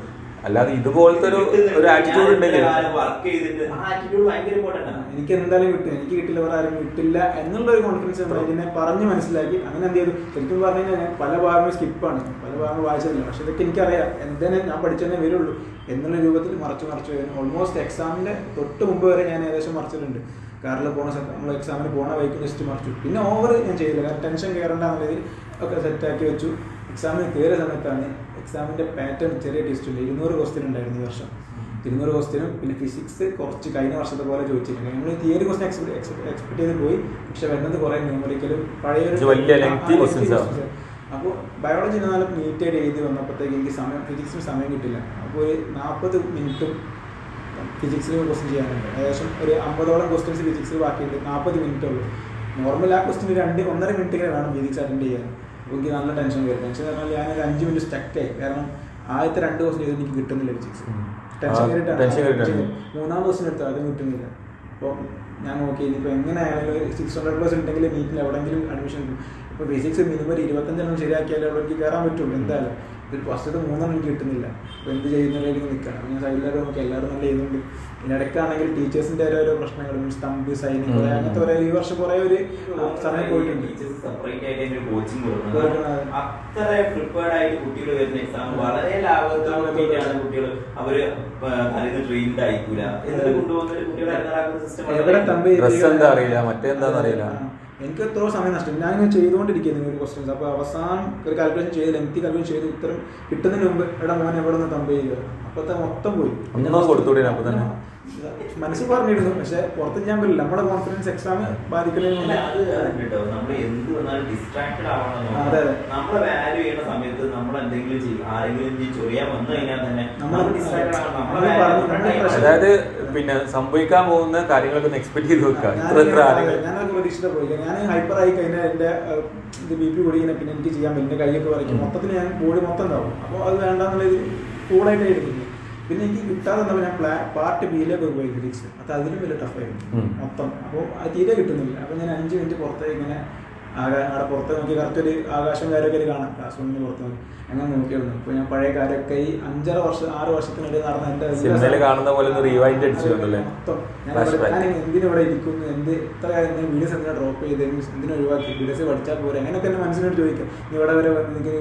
അല്ലാതെ ഇതുപോലത്തെ ഒരു ആറ്റിറ്റ്യൂഡ് ഉണ്ടെങ്കിൽ വർക്ക് ചെയ്തിട്ട് ആ ആറ്റിറ്റ്യൂഡ് ഭയങ്കര ഇമ്പോർട്ടന്റ് ആണ്. എനിക്ക് എന്തായാലും കിട്ടും, എനിക്ക് കിട്ടില്ല, വേറെ ആരും കിട്ടില്ല എന്നുള്ള ഒരു കോൺഫിഡൻസ് ഇതിനെ പറഞ്ഞ് മനസ്സിലാക്കി. അങ്ങനെ എന്ത് ചെയ്തു, ശരിക്കും പറഞ്ഞു കഴിഞ്ഞാൽ ഞാൻ പല ഭാഗങ്ങളും സ്കിപ്പാണ്, പല ഭാഗങ്ങൾ വായിച്ചിട്ടില്ല. പക്ഷെ ഇതൊക്കെ എനിക്കറിയാം, എന്തിനെ ഞാൻ പഠിച്ചതന്നെ വരുള്ളൂ എന്നുള്ള രൂപത്തിൽ മറച്ചു വരുന്നു. ഓൾമോസ്റ്റ് എക്സാമിന്റെ തൊട്ട് മുമ്പ് വരെ ഞാൻ ഏകദേശം മറിച്ചിട്ടുണ്ട്. കാറിൽ പോണ നമ്മൾ എക്സാമിന് പോണ വൈക്ക് ജസ്റ്റ് മറിച്ചു. പിന്നെ ഓവർ ഞാൻ ചെയ്തില്ല, കാരണം ടെൻഷൻ കയറേണ്ടെന്നുള്ളതിൽ ഒക്കെ സെറ്റാക്കി വെച്ചു. എക്സാമിന് കയറിയ സമയത്താണ് എക്സാമിൻ്റെ പാറ്റേൺ ചെറിയ ടെസ്റ്റ് ഉണ്ട്. 200 ക്വസ്റ്റ്യൻ ഉണ്ടായിരുന്നു ഈ വർഷം. 200 ക്വസ്റ്റ്യനും പിന്നെ ഫിസിക്സ് കുറച്ച് കഴിഞ്ഞ വർഷത്തെ പോലെ ചോദിച്ചിട്ടുണ്ട്. നമ്മൾ തിയറി ക്വസ്റ്റ്യൻ എക്സ്പെക്ട് ചെയ്ത് പോയി, പക്ഷെ വരുന്നത് കുറേ ന്യൂമറിക്കലും പഴയ. അപ്പോൾ ബയോളജി എന്നാലും നീറ്റായിട്ട് എഴുതി വന്നപ്പോഴത്തേക്ക് എനിക്ക് ഫിസിക്സിന് സമയം കിട്ടില്ല. അപ്പോൾ ഒരു 40 മിനിറ്റും ഫിസിക്സിൽ ക്വസ്റ്റ്യൻ ചെയ്യാനുണ്ട്. ഏകദേശം ഒരു 50ഓളം ക്വസ്റ്റ്യൻസ് ഫിസിക്സിൽ ബാക്കിയുണ്ട്. 40 മിനിറ്റേ ഉള്ളൂ. നോർമൽ ആ ക്വസ്റ്റ്യൻ 2-1.5 മിനിറ്റ് വേണം ഫിസിക്സ് അറ്റൻഡ് ചെയ്യാൻ. എനിക്ക് നല്ല ടെൻഷൻ കയറി. ടെൻഷൻ പറഞ്ഞാൽ ഞാനൊരു 5 മിനിറ്റ് സ്റ്റക്കായി. കാരണം ആദ്യത്തെ 2 ക്വസ്റ്റ്യൻ ചെയ്ത് എനിക്ക് കിട്ടുന്നില്ല ഫിസിക്സ്. ടെൻഷൻ കയറിയിട്ടാണ്. 3-ാമത്തെ ക്വസ്റ്റ്യൻ എടുത്താൽ അതും കിട്ടുന്നില്ല. അപ്പോൾ ഞാൻ നോക്കി ഇനിയിപ്പോൾ എങ്ങനെ ആയാലും 600+ ഉണ്ടെങ്കിൽ നീറ്റിൽ എവിടെയെങ്കിലും അഡ്മിഷൻ കിട്ടും. ഇപ്പോൾ ഫിസിക്സ് മിനിമം 25 ശരിയാക്കിയാലേ എനിക്ക് കയറാൻ പറ്റുള്ളൂ. എന്തായാലും ഒരു ഫസ്റ്റത്തെ 3 എനിക്ക് കിട്ടുന്നില്ല. അപ്പോൾ എന്ത് ചെയ്യുന്നതിലേക്ക് നിൽക്കണം. ഞാൻ സൈഡിലൊക്കെ നോക്കി, എല്ലാവരും നല്ല ചെയ്യുന്നുണ്ട്. പിന്നെ ഇടയ്ക്കാണെങ്കിൽ ടീച്ചേഴ്സിൻ്റെ ഓരോ പ്രശ്നങ്ങൾ, മീൻസ് തമ്പ് സൈനിങ് അങ്ങനത്തെ കുറേ ഈ വർഷം കുറേ ഒരു സമയം പോയിട്ടുണ്ട്. അത്ര പ്രിപ്പയർഡ് ആയിട്ട് കുട്ടികൾ വരുന്ന എക്സാം വളരെ ലാഭത്തോടെയാണ് കുട്ടികൾ അവര് ട്രെയിൻഡ് ആയിക്കൂല എന്നിട്ട് കൊണ്ടുപോകുന്ന കുട്ടികളെ അറിയില്ല, മറ്റേന്താന്ന് അറിയില്ല. എനിക്ക് എത്രയോ സമയം നഷ്ടം. ഞാനിങ്ങനെ ചെയ്തുകൊണ്ടിരിക്കുന്നു ഒരു ക്വസ്റ്റ്യൻസ്. അപ്പോൾ അവസാനം ഒരു കാൽക്കുലേഷൻ ചെയ്ത് ലെങ്തി കാൽക്കുലേഷൻ ചെയ്ത് ഉത്തരം കിട്ടുന്നതിന് മുമ്പ് എവിടെ മോനെ എവിടെ നിന്ന് തമ്പ് ചെയ്യുക, അപ്പോഴത്തെ മൊത്തം പോയി. കൊടുത്തൂടെ അപ്പൊ തന്നെ മനസ്സിൽ പറഞ്ഞിരുന്നു, പക്ഷെ പുറത്ത് ചെയ്യാൻ പറ്റില്ല. നമ്മുടെ കോൺഫിഡൻസ് എക്സാം ബാധിക്കുന്നതിന് അതെ നമ്മളെ വാല്യൂ ചെയ്യുന്ന സമയത്ത് നമ്മൾ എന്തെങ്കിലും ചെയ്യും, ആരെങ്കിലും ചൊറിയാൻ വന്നു കഴിഞ്ഞാൽ തന്നെ അതായത് പിന്നെ സംഭവിക്കാൻ പോകുന്ന കാര്യങ്ങളൊക്കെ എക്സ്പെക്ട് ചെയ്ത് വെക്കുക. ഞാനൊക്കെ പ്രതീക്ഷിച്ച പോയി. ഞാൻ ഹൈപ്പർ ആയി കഴിഞ്ഞാൽ എൻ്റെ ഇത് BP കൂടിങ്ങനെ പിന്നെ എനിക്ക് ചെയ്യാൻ പറ്റും. എൻ്റെ കൈയൊക്കെ വരയ്ക്കും, മൊത്തത്തിൽ ഞാൻ ബോഡി മൊത്തം ഉണ്ടാവും. അപ്പോൾ അത് വേണ്ടാന്നുള്ളത് കൂളായിട്ട് എടുക്കുന്നു. പിന്നെ എനിക്ക് കിട്ടാതെ വന്നപ്പോൾ ഞാൻ പാർട്ട് ബിയിലേക്ക് പോയി ഫിസിക്സ്. അത് അതിലും വലിയ ടഫായിരുന്നു മൊത്തം. അപ്പോൾ അത് തീരെ കിട്ടുന്നില്ല. അപ്പോൾ ഞാൻ 5 മിനിറ്റ് പുറത്തേക്ക് ഇങ്ങനെ അവിടെ പുറത്ത് നോക്കി കറക്റ്റ് ഒരു ആകാശം കാര്യമൊക്കെ കാണാം. ക്ലാസ് റൂമിന് പുറത്ത് നോക്കി അങ്ങനെ നോക്കിയിരുന്നു. അപ്പോൾ ഞാൻ പഴയ കാര്യമൊക്കെ ഈ 6 വർഷത്തിനിടെ നടന്ന എൻ്റെ മൊത്തം ഞാൻ എന്തിനിവിടെ ഇരിക്കുന്നു, ഇത്ര കാര്യം വീഡിയോസ് എന്തിനാ ഡ്രോപ്പ് ചെയ്ത്, എന്തിനാ ഒഴിവാക്കി, വീഡിയോസ് പഠിച്ചാൽ പോരെ, അങ്ങനെയൊക്കെ എൻ്റെ മനസ്സിനോട് ചോദിക്കാം. നീ ഇവിടെ വരെ എനിക്ക്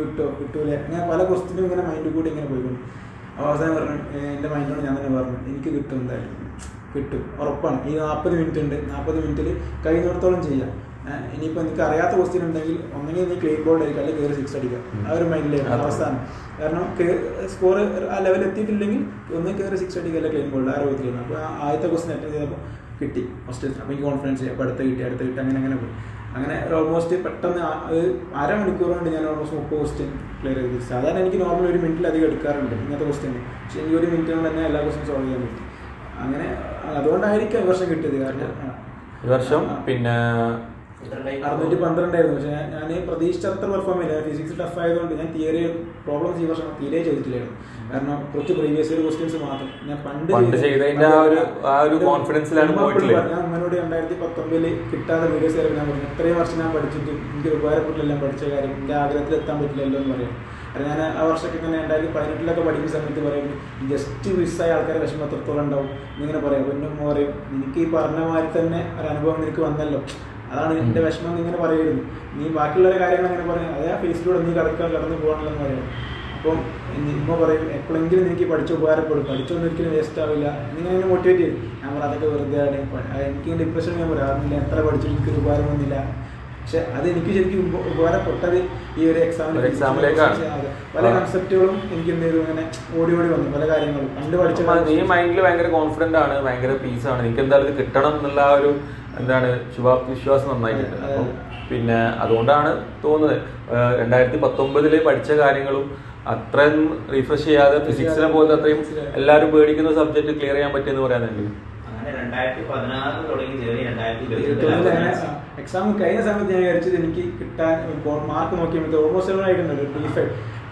കിട്ടൂല. അങ്ങനെ പല ക്വസ്റ്റ്യനും ഇങ്ങനെ മൈൻഡിൽ കൂടി ഇങ്ങനെ പോയിക്കൊണ്ട് അവസാനം പറഞ്ഞു, എൻ്റെ മൈൻഡോട് ഞാൻ തന്നെ പറഞ്ഞു, എനിക്ക് കിട്ടും, എന്തായാലും കിട്ടും, ഉറപ്പാണ്. ഈ 40 മിനിറ്റ് ഉണ്ട്, 40 മിനിറ്റിൽ കഴിയുന്നിടത്തോളം ചെയ്യാം. ഇനിയിപ്പോൾ എനിക്ക് അറിയാത്ത ക്വസ്റ്റ്യൻ ഉണ്ടെങ്കിൽ ഒന്നെങ്കിൽ നീ ക്ലീൻ ബോർഡ് ആയിരിക്കും, അല്ലെങ്കിൽ കയറി 6 അടിക്കാം. ആ ഒരു മൈൻഡിലായിരുന്നു അവസാനം. കാരണം സ്കോർ ആ ലെവൽ എത്തിയിട്ടില്ലെങ്കിൽ ഒന്ന് കയറി 6 അടിക്കുക, അല്ലെങ്കിൽ ക്ലീൻ ബോർഡ് ആ രൂപത്തിലാണ്. അപ്പോൾ ആദ്യത്തെ ക്വസ്റ്റ്യൻ അറ്റൻഡ് ചെയ്തപ്പോൾ കിട്ടി ഫസ്റ്റ്. അപ്പോൾ എനിക്ക് കോൺഫിഡൻസ് ചെയ്യാം, അപ്പോൾ അടുത്ത് കിട്ടി അങ്ങനെ പോയി. അങ്ങനെ ഓൾമോസ്റ്റ് പെട്ടെന്ന് അത് 1/2 മണിക്കൂർ കൊണ്ട് ഞാൻ ഓൾമോസ്റ്റ് 30 ക്വസ്റ്റ്യൻ ക്ലിയർ ചെയ്തു. സാധാരണ എനിക്ക് നോർമൽ 1 മിനിറ്റിലധികം എടുക്കാറുണ്ട് ഇങ്ങനത്തെ ക്വസ്റ്റ്യൻ. പക്ഷേ എനിക്ക് 1 മിനിറ്റ് കൊണ്ട് തന്നെ എല്ലാ ക്വസ്റ്റ്യൻ സോൾവ് ചെയ്യാൻ പറ്റും. അങ്ങനെ അതുകൊണ്ടായിരിക്കും ഈ വർഷം കിട്ടിയത്. കാരണം ഈ വർഷം പിന്നെ 612 ആയിരുന്നു. പക്ഷേ ഞാൻ പ്രതീക്ഷിച്ച അത്ര പെർഫോം ചെയ്യില്ല. ഫിസിക്സ് ടഫ് ആയതുകൊണ്ട് ഞാൻ തിയറി പ്രോബ്ലംസ് ഈ വർഷം തീരെ ചെയ്തിട്ടില്ലായിരുന്നു. കാരണം കുറച്ച് പ്രീവിയസ് ഇയർ ക്വസ്റ്റ്യൻസ് മാത്രം ഞാൻ പണ്ട് ഞാൻ അമ്മനോട് 2019 കിട്ടാതെ വീഡിയോസ് ഞാൻ പറഞ്ഞു, ഇത്രയും വർഷം ഞാൻ പഠിച്ചിട്ട് എനിക്ക് ഉപകാരപ്പെട്ടില്ലെല്ലാം പഠിച്ച കാര്യം, എൻ്റെ ആഗ്രഹത്തിൽ എത്താൻ പറ്റില്ലല്ലോ എന്ന് പറയാം. കാരണം ഞാൻ ആ വർഷമൊക്കെ ഇങ്ങനെ 2018 പഠിക്കുന്ന സമയത്ത് പറയുമ്പോൾ ജസ്റ്റ് മിസ്സായ ആൾക്കാരെ വിഷമം എത്രത്തോളം ഉണ്ടാവും എന്നിങ്ങനെ പറയാം. പിന്നെ പറയും എനിക്ക് ഈ പറഞ്ഞ മാതിരി തന്നെ ഒരു അനുഭവം നിനക്ക് വന്നല്ലോ, അതാണ് എൻ്റെ വിഷമം ഇങ്ങനെ പറയുമായിരുന്നു. നീ ബാക്കിയുള്ള കാര്യങ്ങൾ അങ്ങനെ പറയും, അതേ ആ ഫേസിലൂടെ നീ കടന്നു പോകണല്ലോ എന്ന് പറയും. അപ്പം ഇമ്മ പറയും എപ്പോഴെങ്കിലും എനിക്ക് പഠിച്ച് ഉപകാരപ്പെടും, പഠിച്ചൊന്നും ഒരിക്കലും വേസ്റ്റ് ആവില്ല എന്നിങ്ങനെ എന്നെ മോട്ടിവേറ്റ് ചെയ്യും. ഞാൻ പറയാം അതൊക്കെ വെറുതെ ആണ്, എനിക്ക് ഡിപ്രഷൻ ഞാൻ പറയാറില്ല, എത്ര പഠിച്ചിട്ട് എനിക്കൊരു ഉപകാരം വന്നില്ല. പക്ഷെ അത് എനിക്ക് ശരിക്കും ഉപകാരപ്പെട്ടത് ഈ ഒരു എക്സാമിലേക്കാണ്. പല കൺസെപ്റ്റുകളും എനിക്ക് എന്ത് ചെയ്തു ഇങ്ങനെ ഓടി വന്നു, പല കാര്യങ്ങളും പണ്ട് പഠിച്ച. നീ മൈൻഡിൽ ഭയങ്കര കോൺഫിഡന്റ് ആണ്, ഭയങ്കര പീസ് ആണ്, എനിക്ക് എന്തായാലും ഇത് കിട്ടണം എന്നുള്ള ഒരു എന്താണ് വിശ്വാസം നന്നായിട്ടുണ്ട്. അപ്പം പിന്നെ അതുകൊണ്ടാണ് തോന്നുന്നത് 2019 പഠിച്ച കാര്യങ്ങളും അത്രയും റീഫ്രഷ് ചെയ്യാതെ ഫിസിക്സിനെ പോലത്തെ അത്രയും എല്ലാവരും പേടിക്കുന്ന സബ്ജക്ട് ക്ലിയർ ചെയ്യാൻ പറ്റിയെന്ന് പറയാനെങ്കിൽ എക്സാം കഴിഞ്ഞ സമയത്ത് ഞാൻ വിചാരിച്ചത് എനിക്ക് കിട്ടാൻ മാർക്ക് നോക്കിയപ്പോൾ ഓൾമോസ്റ്റ് ആയിട്ടുണ്ടല്ലോ ഡിഫൈ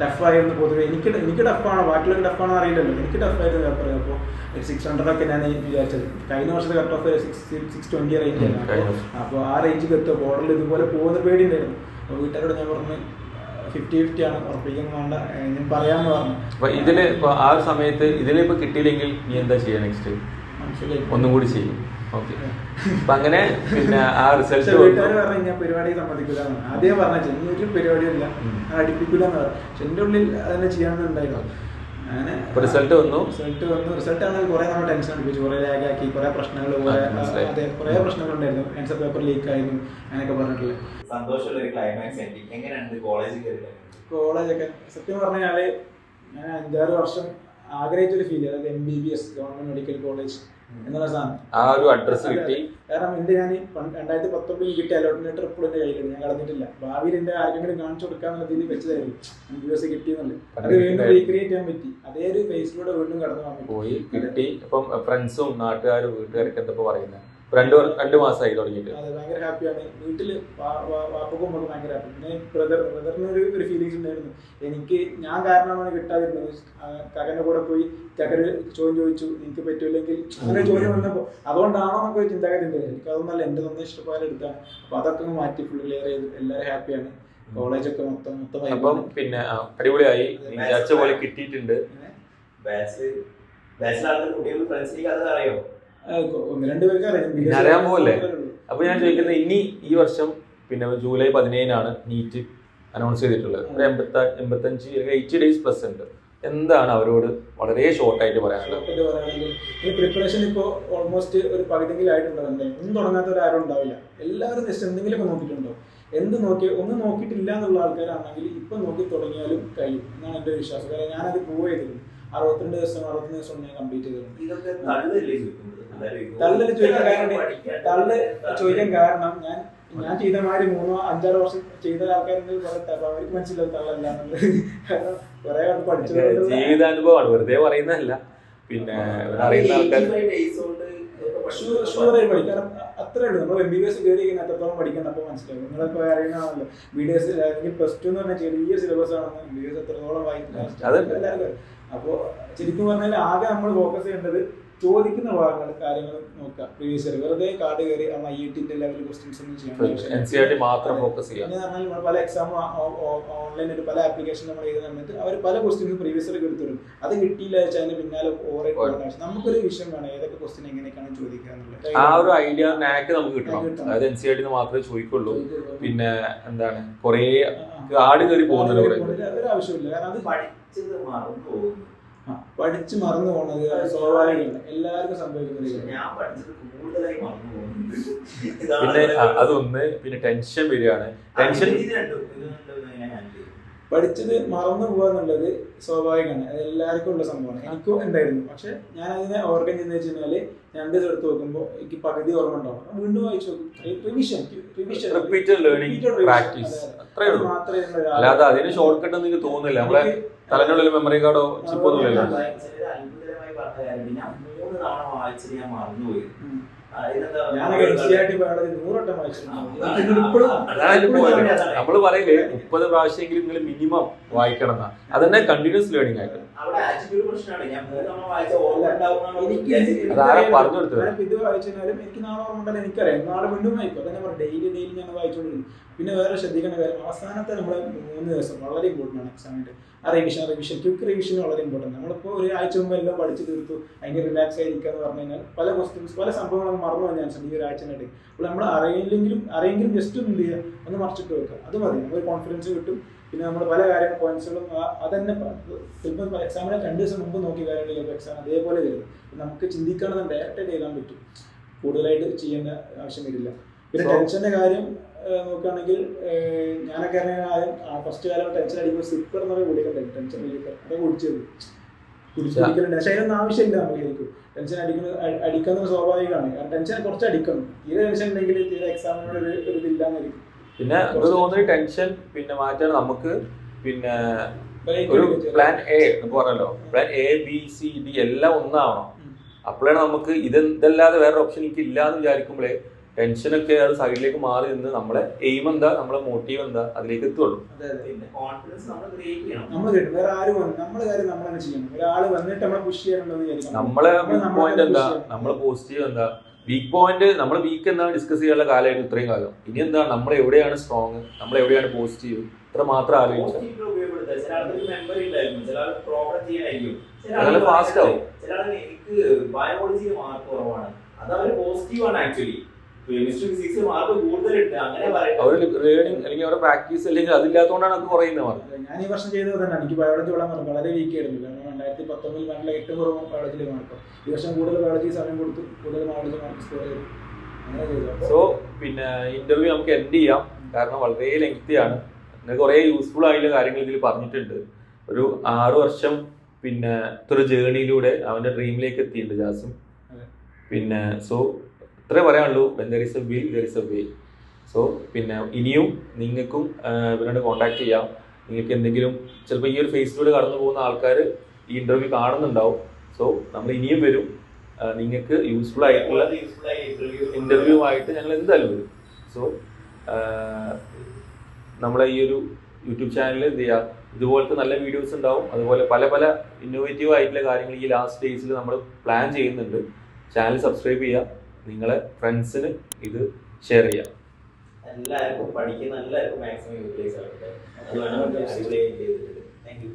ടഫായിരുന്നു. പൊതുവെ എനിക്ക് ടഫാണോ ബാക്കിയുള്ളവർക്ക് ടഫാണോ അറിയില്ലല്ലോ, എനിക്ക് ടഫായിരുന്നു പേപ്പർ. അപ്പോൾ 600 ഒക്കെ ഞാൻ വിചാരിച്ചത്. കഴിഞ്ഞ വർഷത്തെ കട്ട് ഓഫ് 620 റേഞ്ച് ആയിരുന്നു. അപ്പോൾ ആ റേഞ്ച് എത്തുക ബോർഡറിൽ ഇതുപോലെ പോകുന്ന പേടിയുണ്ടായിരുന്നു. അപ്പോൾ വീട്ടുകാരോട് ഞാൻ പറഞ്ഞു 50-50 ആണ്, ഉറപ്പിക്കുന്നു വേണ്ട, ഞാൻ പറയാമെന്ന് പറഞ്ഞു. അപ്പൊ ഇതില് ഇപ്പൊ ആ ഒരു സമയത്ത് ഇതിലിപ്പോ കിട്ടിയില്ലെങ്കിൽ നീ എന്താ ചെയ്യാ നെക്സ്റ്റ്? ഒന്നും കൂടി ചെയ്യും. ഓക്കെ. അപ്പൊ അങ്ങനെ പിന്നെ ആ റിസൾട്ട് വീട്ടുകാർ പറഞ്ഞു ഞാൻ പരിപാടി സമ്മതിക്കില്ല. ആദ്യം പറഞ്ഞ ഒരു പരിപാടിയും ഇല്ല, അടുപ്പിക്കില്ല എന്ന് പറഞ്ഞു. പക്ഷെ എന്റെ ഉള്ളിൽ അതന്നെ ചെയ്യാമെന്നുണ്ടായിരുന്നു. അങ്ങനെ റിസൾട്ട് വന്നു. റിസൾട്ട് ആണെങ്കിൽ കുറെ നമ്മൾ ടെൻഷൻ അടിപ്പിച്ചു, കുറെ ലാഗ് ആക്കി, കുറെ പ്രശ്നങ്ങൾ കുറെ പ്രശ്നങ്ങൾ ഉണ്ടായിരുന്നു. ആൻസർ പേപ്പർ ലീക്ക് ആയിരുന്നു, അങ്ങനെയൊക്കെ പറഞ്ഞിട്ടുള്ളത്. കോളേജൊക്കെ സത്യം പറഞ്ഞാല് ഞാൻ 5-6 വർഷം ആഗ്രഹിച്ചൊരു ഫീൽ, അതായത് MBBS ഗവൺമെന്റ് മെഡിക്കൽ കോളേജ് എന്നുള്ള സാധനം. ആ ഒരു അഡ്രസ് കിട്ടി. കാരണം എന്റെ ഞാൻ 2019 കിട്ടിയ അലോട്ട്മെന്റ് ലെറ്റർ ഇപ്പോൾ എന്റെ കയ്യിലുണ്ട്, ഞാൻ കളഞ്ഞിട്ടില്ല. ഭാവിയിൽ എന്റെ ആർക്കെങ്കിലും കാണിച്ചു കൊടുക്കാന്നുള്ള രീതിയിൽ വെച്ചതായിരുന്നു MBBS കിട്ടിയെന്നുള്ളത്. അത് വീണ്ടും റീക്രിയേറ്റ് ചെയ്യാൻ പറ്റി, അതേ ഒരു ഫേസിലൂടെ വീണ്ടും കടന്നു പോയി കിട്ടി. ഇപ്പം ഫ്രണ്ട്സും നാട്ടുകാരും വീട്ടുകാരൊക്കെ എന്താ പറയുന്നത്? 2 മാസമായി തുടങ്ങിയിട്ട്. അതെ, ഭയങ്കര ഹാപ്പിയാണ്. വീട്ടില് വാപ്പക്കും നമുക്ക് ഭയങ്കര ഹാപ്പി. പിന്നെ ബ്രദറിന് ഒരു ഫീലിങ്സ് ഉണ്ടായിരുന്നു, എനിക്ക് ഞാൻ കാരണമാണ് കിട്ടാതിരുന്നത്. കകന്റെ കൂടെ പോയി കകര് ചോദിച്ചു എനിക്ക് പറ്റൂല്ലെങ്കിൽ അങ്ങനെ ചോദ്യം വന്നപ്പോ അതുകൊണ്ടാണോ എന്നൊക്കെ ചിന്താഗതി ഉണ്ട്. എനിക്ക് അതൊന്നല്ല, എന്റെ തന്നെ ഇഷ്ടപ്രകാരം എടുത്താണ്. അപ്പൊ അതൊക്കെ മാറ്റി ഫുൾ ക്ലിയർ ചെയ്തു, എല്ലാവരും ഹാപ്പിയാണ്. കോളേജൊക്കെ മൊത്തം പിന്നെ അടിപൊളിയായി, വിചാരിച്ച പോലെ കിട്ടിയിട്ടുണ്ട്. അറിയാൻ പോലെ. അപ്പൊ ഞാൻ ചോദിക്കുന്നത്, ഇനി ഈ വർഷം പിന്നെ ജൂലൈ 17 നീറ്റ് അനൗൺസ് ചെയ്തിട്ടുള്ളത്. ഒരു 80 ഡേയ്സ് പ്ലസ് ഉണ്ട്. എന്താണ് അവരോട് വളരെ ഷോർട്ടായിട്ട് പറയാനുള്ളത്? ഈ പ്രിപ്പറേഷൻ ഇപ്പോൾ ഓൾമോസ്റ്റ് ഒരു പകുതിയെങ്കിലും ആയിട്ടുണ്ടോ? ഒന്നും തുടങ്ങാത്തവരാരും ഉണ്ടാവില്ല. എല്ലാവരും ജസ്റ്റ് എന്തെങ്കിലുമൊക്കെ നോക്കിയിട്ടുണ്ടോ? ഒന്നും നോക്കിയിട്ടില്ല എന്നുള്ള ആൾക്കാരാണെങ്കിൽ ഇപ്പൊ നോക്കി തുടങ്ങിയാലും കഴിയും എന്നാണ് എന്റെ വിശ്വാസം. കാരണം ഞാനത് പ്രൂവ് ചെയ്തിട്ടുണ്ട്. 62 ദിവസം ഞാൻ കംപ്ലീറ്റ് ചെയ്തിട്ടുണ്ട്. തള്ള് ചോദിക്കാൻ കാരണം ഞാൻ ചെയ്ത മാതിരി 3-5-6 വർഷം ചെയ്ത ആൾക്കാർക്ക് അവർക്ക് മനസ്സിലാവും തള്ളല്ല എന്നുള്ളത്. കാരണം കുറെ പഠിച്ചത് ജീവിതാനുഭവമാണ്, വെറുതെ പറയുന്നതല്ല. പിന്നെ അറിയുന്ന ആൾക്കാർ ഷുവറായി പഠിക്കും. കാരണം അത്രേ ഉള്ളൂ. നമ്മൾ MBBS കയറി കഴിഞ്ഞാൽ അത്രത്തോളം പഠിക്കണം. അപ്പോൾ മനസ്സിലാവും. നിങ്ങളിപ്പോൾ അറിയണമല്ലോ BDS അല്ലെങ്കിൽ +2 എന്ന് പറഞ്ഞാൽ ചെറിയ സിലബസ് ആണെന്ന്. MBBS എത്രത്തോളം വായിക്കും എല്ലാവർക്കും. അപ്പോൾ ശരിക്കും പറഞ്ഞാൽ ആകെ നമ്മൾ ഫോക്കസ് ചെയ്യേണ്ടത് ചോദിക്കുന്ന ഭാഗങ്ങൾ കാര്യങ്ങൾ നോക്കുക. പ്രീവിയസ് ഇയർ വെറുതെ കാർഡ് കയറി IIT ലെവൽ ക്വസ്റ്റ്യൻസ് ഒന്നും ചെയ്യാൻ മാത്രം ഫോക്കസ് ചെയ്യാം. പിന്നെ പറഞ്ഞാൽ പല എക്സാം ഓൺലൈനായിട്ട് പല ആപ്ലിക്കേഷൻ നമ്മൾ എഴുതുന്ന സമയത്ത് അവർ പല ക്വസ്റ്റ്യൻസ് പ്രീവിയസ് ഇയർ എടുത്തിടും. അത് കിട്ടിയില്ല വെച്ചാൽ അതിന് പിന്നാലെ നമുക്കൊരു വിഷയം വേണം, ഏതൊക്കെ ക്വസ്റ്റ്യൻ എങ്ങനെയൊക്കെയാണ് ചോദിക്കുക എന്നുള്ളത്. ആ ഒരു ഐഡിയ നാക്ക് നമുക്ക് കിട്ടണം. അതായത് NCERT മാത്രമേ ചോദിക്കുള്ളൂ. പിന്നെ എന്താണ് കുറെ കാർഡ് കയറി പോകുന്നത് ഒരു ആവശ്യമില്ല. കാരണം അത് പഠിച്ച് മറന്നു പോണത് സ്വാഭാവികമാണ്, എല്ലാവർക്കും സംഭവിക്കുന്നത്. പിന്നെ അതൊന്ന്, പിന്നെ ടെൻഷൻ വരികയാണ്. പഠിച്ചത് മറന്നു പോകാന്നുള്ളത് സ്വാഭാവികമാണ്, അത് എല്ലാവർക്കും ഉള്ള സംഭവമാണ്. എനിക്കും ഉണ്ടായിരുന്നു. പക്ഷെ ഞാൻ അതിനെ ഓർഗൻ ചെയ്യുന്ന വെച്ച് കഴിഞ്ഞാല് 2 ദിവസം എടുത്ത് നോക്കുമ്പോൾ എനിക്ക് പകുതി ഓർമ്മ ഉണ്ടാവും. വീണ്ടും വായിച്ചു നോക്കും. അല്ലാതെ അതിന് ഷോർട്ട് കട്ട് എനിക്ക് തോന്നുന്നില്ല. നമ്മളെ തലനുള്ളിൽ മെമ്മറി കാർഡോ ചിപ്പൊന്നും ഇല്ലല്ലോ. ഞാനൊക്കെ NCERT ബയോളജി 100 വട്ടം വായിച്ചിട്ടുണ്ട്. നമ്മള് പറയില്ലേ 30 പ്രാവശ്യമെങ്കിലും നിങ്ങൾ മിനിമം വായിക്കണം എന്നാ. അതന്നെ കണ്ടിന്യൂസ് ലേണിംഗ് ആയിട്ട്. അതാരാ പറഞ്ഞു കൊടുത്തത്? ഇത് വായിച്ചാലും എനിക്ക് നാളെ ഓർമ്മ ഉണ്ടല്ലോ, എനിക്കറിയാം. നാളെ വീണ്ടും വായിക്കും. അതന്നെ പറഞ്ഞു, ഡെയിലി ഞാൻ വായിച്ചുകൊണ്ടിരുന്നു. പിന്നെ വേറെ ശ്രദ്ധിക്കേണ്ട കാര്യം, അവസാനത്തെ നമ്മളെ 3 ദിവസം വളരെ ഇമ്പോർട്ടൻ്റ് ആണ് എക്സാമിൻ്റെ. ആ റിവിഷൻ ക്വിക്ക് റിവിഷൻ വളരെ ഇമ്പോർട്ടൻ്റ്. നമ്മളിപ്പോൾ ഒരു ആഴ്ച മുമ്പ് എല്ലാം പഠിച്ച് തീർത്തു അതിൻ്റെ റിലാക്സ് ആയിരിക്കുക എന്ന് പറഞ്ഞു കഴിഞ്ഞാൽ പല ക്വസ്റ്റ്യൻസ് പല സംഭവങ്ങളും മറന്നു പോകാൻ ചാൻസ് ഉണ്ട് ഈ ഒരു ആഴ്ചനായിട്ട്. അപ്പോൾ നമ്മൾ അറിയെങ്കിലും ജസ്റ്റ് ഒന്ന് എന്ത് ചെയ്യുക, ഒന്ന് മറിച്ചിട്ട് വെക്കുക. അത് മതി, നമുക്ക് കോൺഫിഡൻസ് കിട്ടും. പിന്നെ നമ്മൾ പല കാര്യങ്ങൾ പോയിന്റ്സുകളും അതന്നെ ചിലപ്പോൾ എക്സാമിനെ 2 ദിവസം മുമ്പ് നോക്കിയ കാര്യങ്ങൾ ചിലപ്പോൾ എക്സാം അതേപോലെ വരും. നമുക്ക് ചിന്തിക്കാതെ ഡയറക്റ്റായിട്ട് എഴുതാൻ പറ്റും, കൂടുതലായിട്ട് ചെയ്യേണ്ട ആവശ്യം വരില്ല. പിന്നെ ടെൻഷൻ്റെ കാര്യം നോക്കുകയാണെങ്കിൽ ഞാനൊക്കെ ആദ്യം ഫസ്റ്റ് കാലം ടെൻഷൻ അടിക്കുമ്പോൾ സിപ്പർ എന്ന് പറയുന്ന കുടിക്കണ്ടായിരുന്നു, ടെൻഷൻ റിലീഫർ. അതൊക്കെ കുടിച്ചിരിക്കലുണ്ട്. പക്ഷേ അതിനൊന്നും ആവശ്യമില്ല. നമുക്ക് ടെൻഷൻ അടിക്കുന്നത് സ്വാഭാവികമാണ്. കാരണം ടെൻഷൻ കുറച്ച് അടിക്കണം. തീരെ ടെൻഷൻ ഉണ്ടെങ്കിൽ തീരെ എക്സാമിനോട് ഒരു ഇതില്ലാന്നായിരിക്കും. പിന്നെ എനിക്ക് തോന്നുന്ന ടെൻഷൻ പിന്നെ മാറ്റാൻ നമുക്ക് പിന്നെ ഒരു പ്ലാൻ എ പറഞ്ഞല്ലോ, പ്ലാൻ ABCD എല്ലാം ഒന്നാവണം. അപ്പോഴാണ് നമുക്ക് ഇതല്ലാതെ വേറെ ഓപ്ഷൻ എനിക്ക് ഇല്ലാന്ന് വിചാരിക്കുമ്പോഴേ ടെൻഷനൊക്കെ അത് സൈഡിലേക്ക് മാറി നിന്ന് നമ്മളെ എയിം എന്താ, നമ്മളെ മോട്ടീവ് എന്താ, അതിലേക്ക് എത്തുള്ളൂ. വേറെ ആരും നമ്മളെ കാര്യം നമ്മൾ തന്നെ ചെയ്യണം. ഒരാൾ വന്നിട്ട് നമ്മളെ പുഷ് ചെയ്യണമെന്ന് നമ്മളെ വീക്ക് പോയിന്റ് എന്താ, നമ്മളെ പോസിറ്റീവ് എന്താ, വീക്ക് പോയിന്റ് നമ്മൾ വീക്ക് എന്താണ് ഡിസ്കസ് ചെയ്യാനുള്ള കാലമായിരുന്നു ഇത്രയും കാലം. ഇനി എന്താണ് നമ്മൾ എവിടെയാണ് സ്ട്രോങ്, നമ്മൾ എവിടെയാണ് പോസിറ്റീവ്, ഇത്ര മാത്രം ആലോചിച്ചു ഫാസ്റ്റ് ആവും. ബയോളജിയിൽ മാർക്ക് കുറവാണ്, അത് അവർ പോസിറ്റീവ് ആണ് ആക്ച്വലി. ലേണിംഗ് അല്ലെങ്കിൽ അവരുടെ പ്രാക്ടീസ് അല്ലെങ്കിൽ അതില്ലാത്തതുകൊണ്ടാണ് അത് കുറയുന്നത് മാർക്ക്. ഞാൻ ഈ വർഷം ചെയ്തത് തന്നെ, എനിക്ക് ബയോളജി വളരെ വീക്ക് ആയിരുന്നു. കാരണം 2019 നല്ല ഏറ്റവും കുറവ് ബയോളജിയിൽ മാർക്ക്. ഈ വർഷം കൂടുതൽ ബയോളജി സമയം കൊടുത്തു, കൂടുതൽ ബയോളജി മാർക്ക് സ്കോർ ചെയ്തു. അങ്ങനെ ചെയ്തു. സോ പിന്നെ ഇന്റർവ്യൂ നമുക്ക് എൻഡ് ചെയ്യാം, കാരണം വളരെ ലെങ്തിയാണ്. കുറെ യൂസ്ഫുൾ ആയിട്ടുള്ള കാര്യങ്ങൾ ഇതിൽ പറഞ്ഞിട്ടുണ്ട്. ഒരു 6 വർഷം പിന്നെ ഇത്ര ജേണിയിലൂടെ അവന്റെ ഡ്രീമിലേക്ക് എത്തിയിട്ടുണ്ട് ജാസിം. പിന്നെ സോ ഇത്രേ പറയാനുള്ളൂ. When there is A will there is a way. So പിന്നെ ഇനിയും നിങ്ങൾക്കും ഇവരോട് കോൺടാക്ട് ചെയ്യാം. നിങ്ങൾക്ക് എന്തെങ്കിലും ചിലപ്പോൾ ഈ ഒരു ഫേസിലൂടെ കടന്നു പോകുന്ന ആൾക്കാർ ഈ ഇന്റർവ്യൂ കാണുന്നുണ്ടാവും. സോ നമ്മൾ ഇനിയും വരും. നിങ്ങൾക്ക് യൂസ്ഫുൾ ആയിട്ടുള്ള ഇന്റർവ്യൂ ആയിട്ട് ഞങ്ങൾ എന്തായാലും വരും. സോ നമ്മളെ ഈ ഒരു യൂട്യൂബ് ചാനൽ എന്ത് ചെയ്യുക, ഇതുപോലത്തെ നല്ല വീഡിയോസ് ഉണ്ടാവും. അതുപോലെ പല പല ഇന്നോവേറ്റീവ് ആയിട്ടുള്ള കാര്യങ്ങൾ ഈ ലാസ്റ്റ് ഡേയ്സിൽ നമ്മൾ പ്ലാൻ ചെയ്യുന്നുണ്ട്. ചാനൽ സബ്സ്ക്രൈബ് ചെയ്യുക, നിങ്ങളെ ഫ്രണ്ട്സിന് ഇത് ഷെയർ ചെയ്യാം. എല്ലാവർക്കും പഠിക്കുന്ന എല്ലാവർക്കും മാക്സിമം യൂട്ടിലൈസ് ആവട്ടെ. അത് വേണം. Thank you.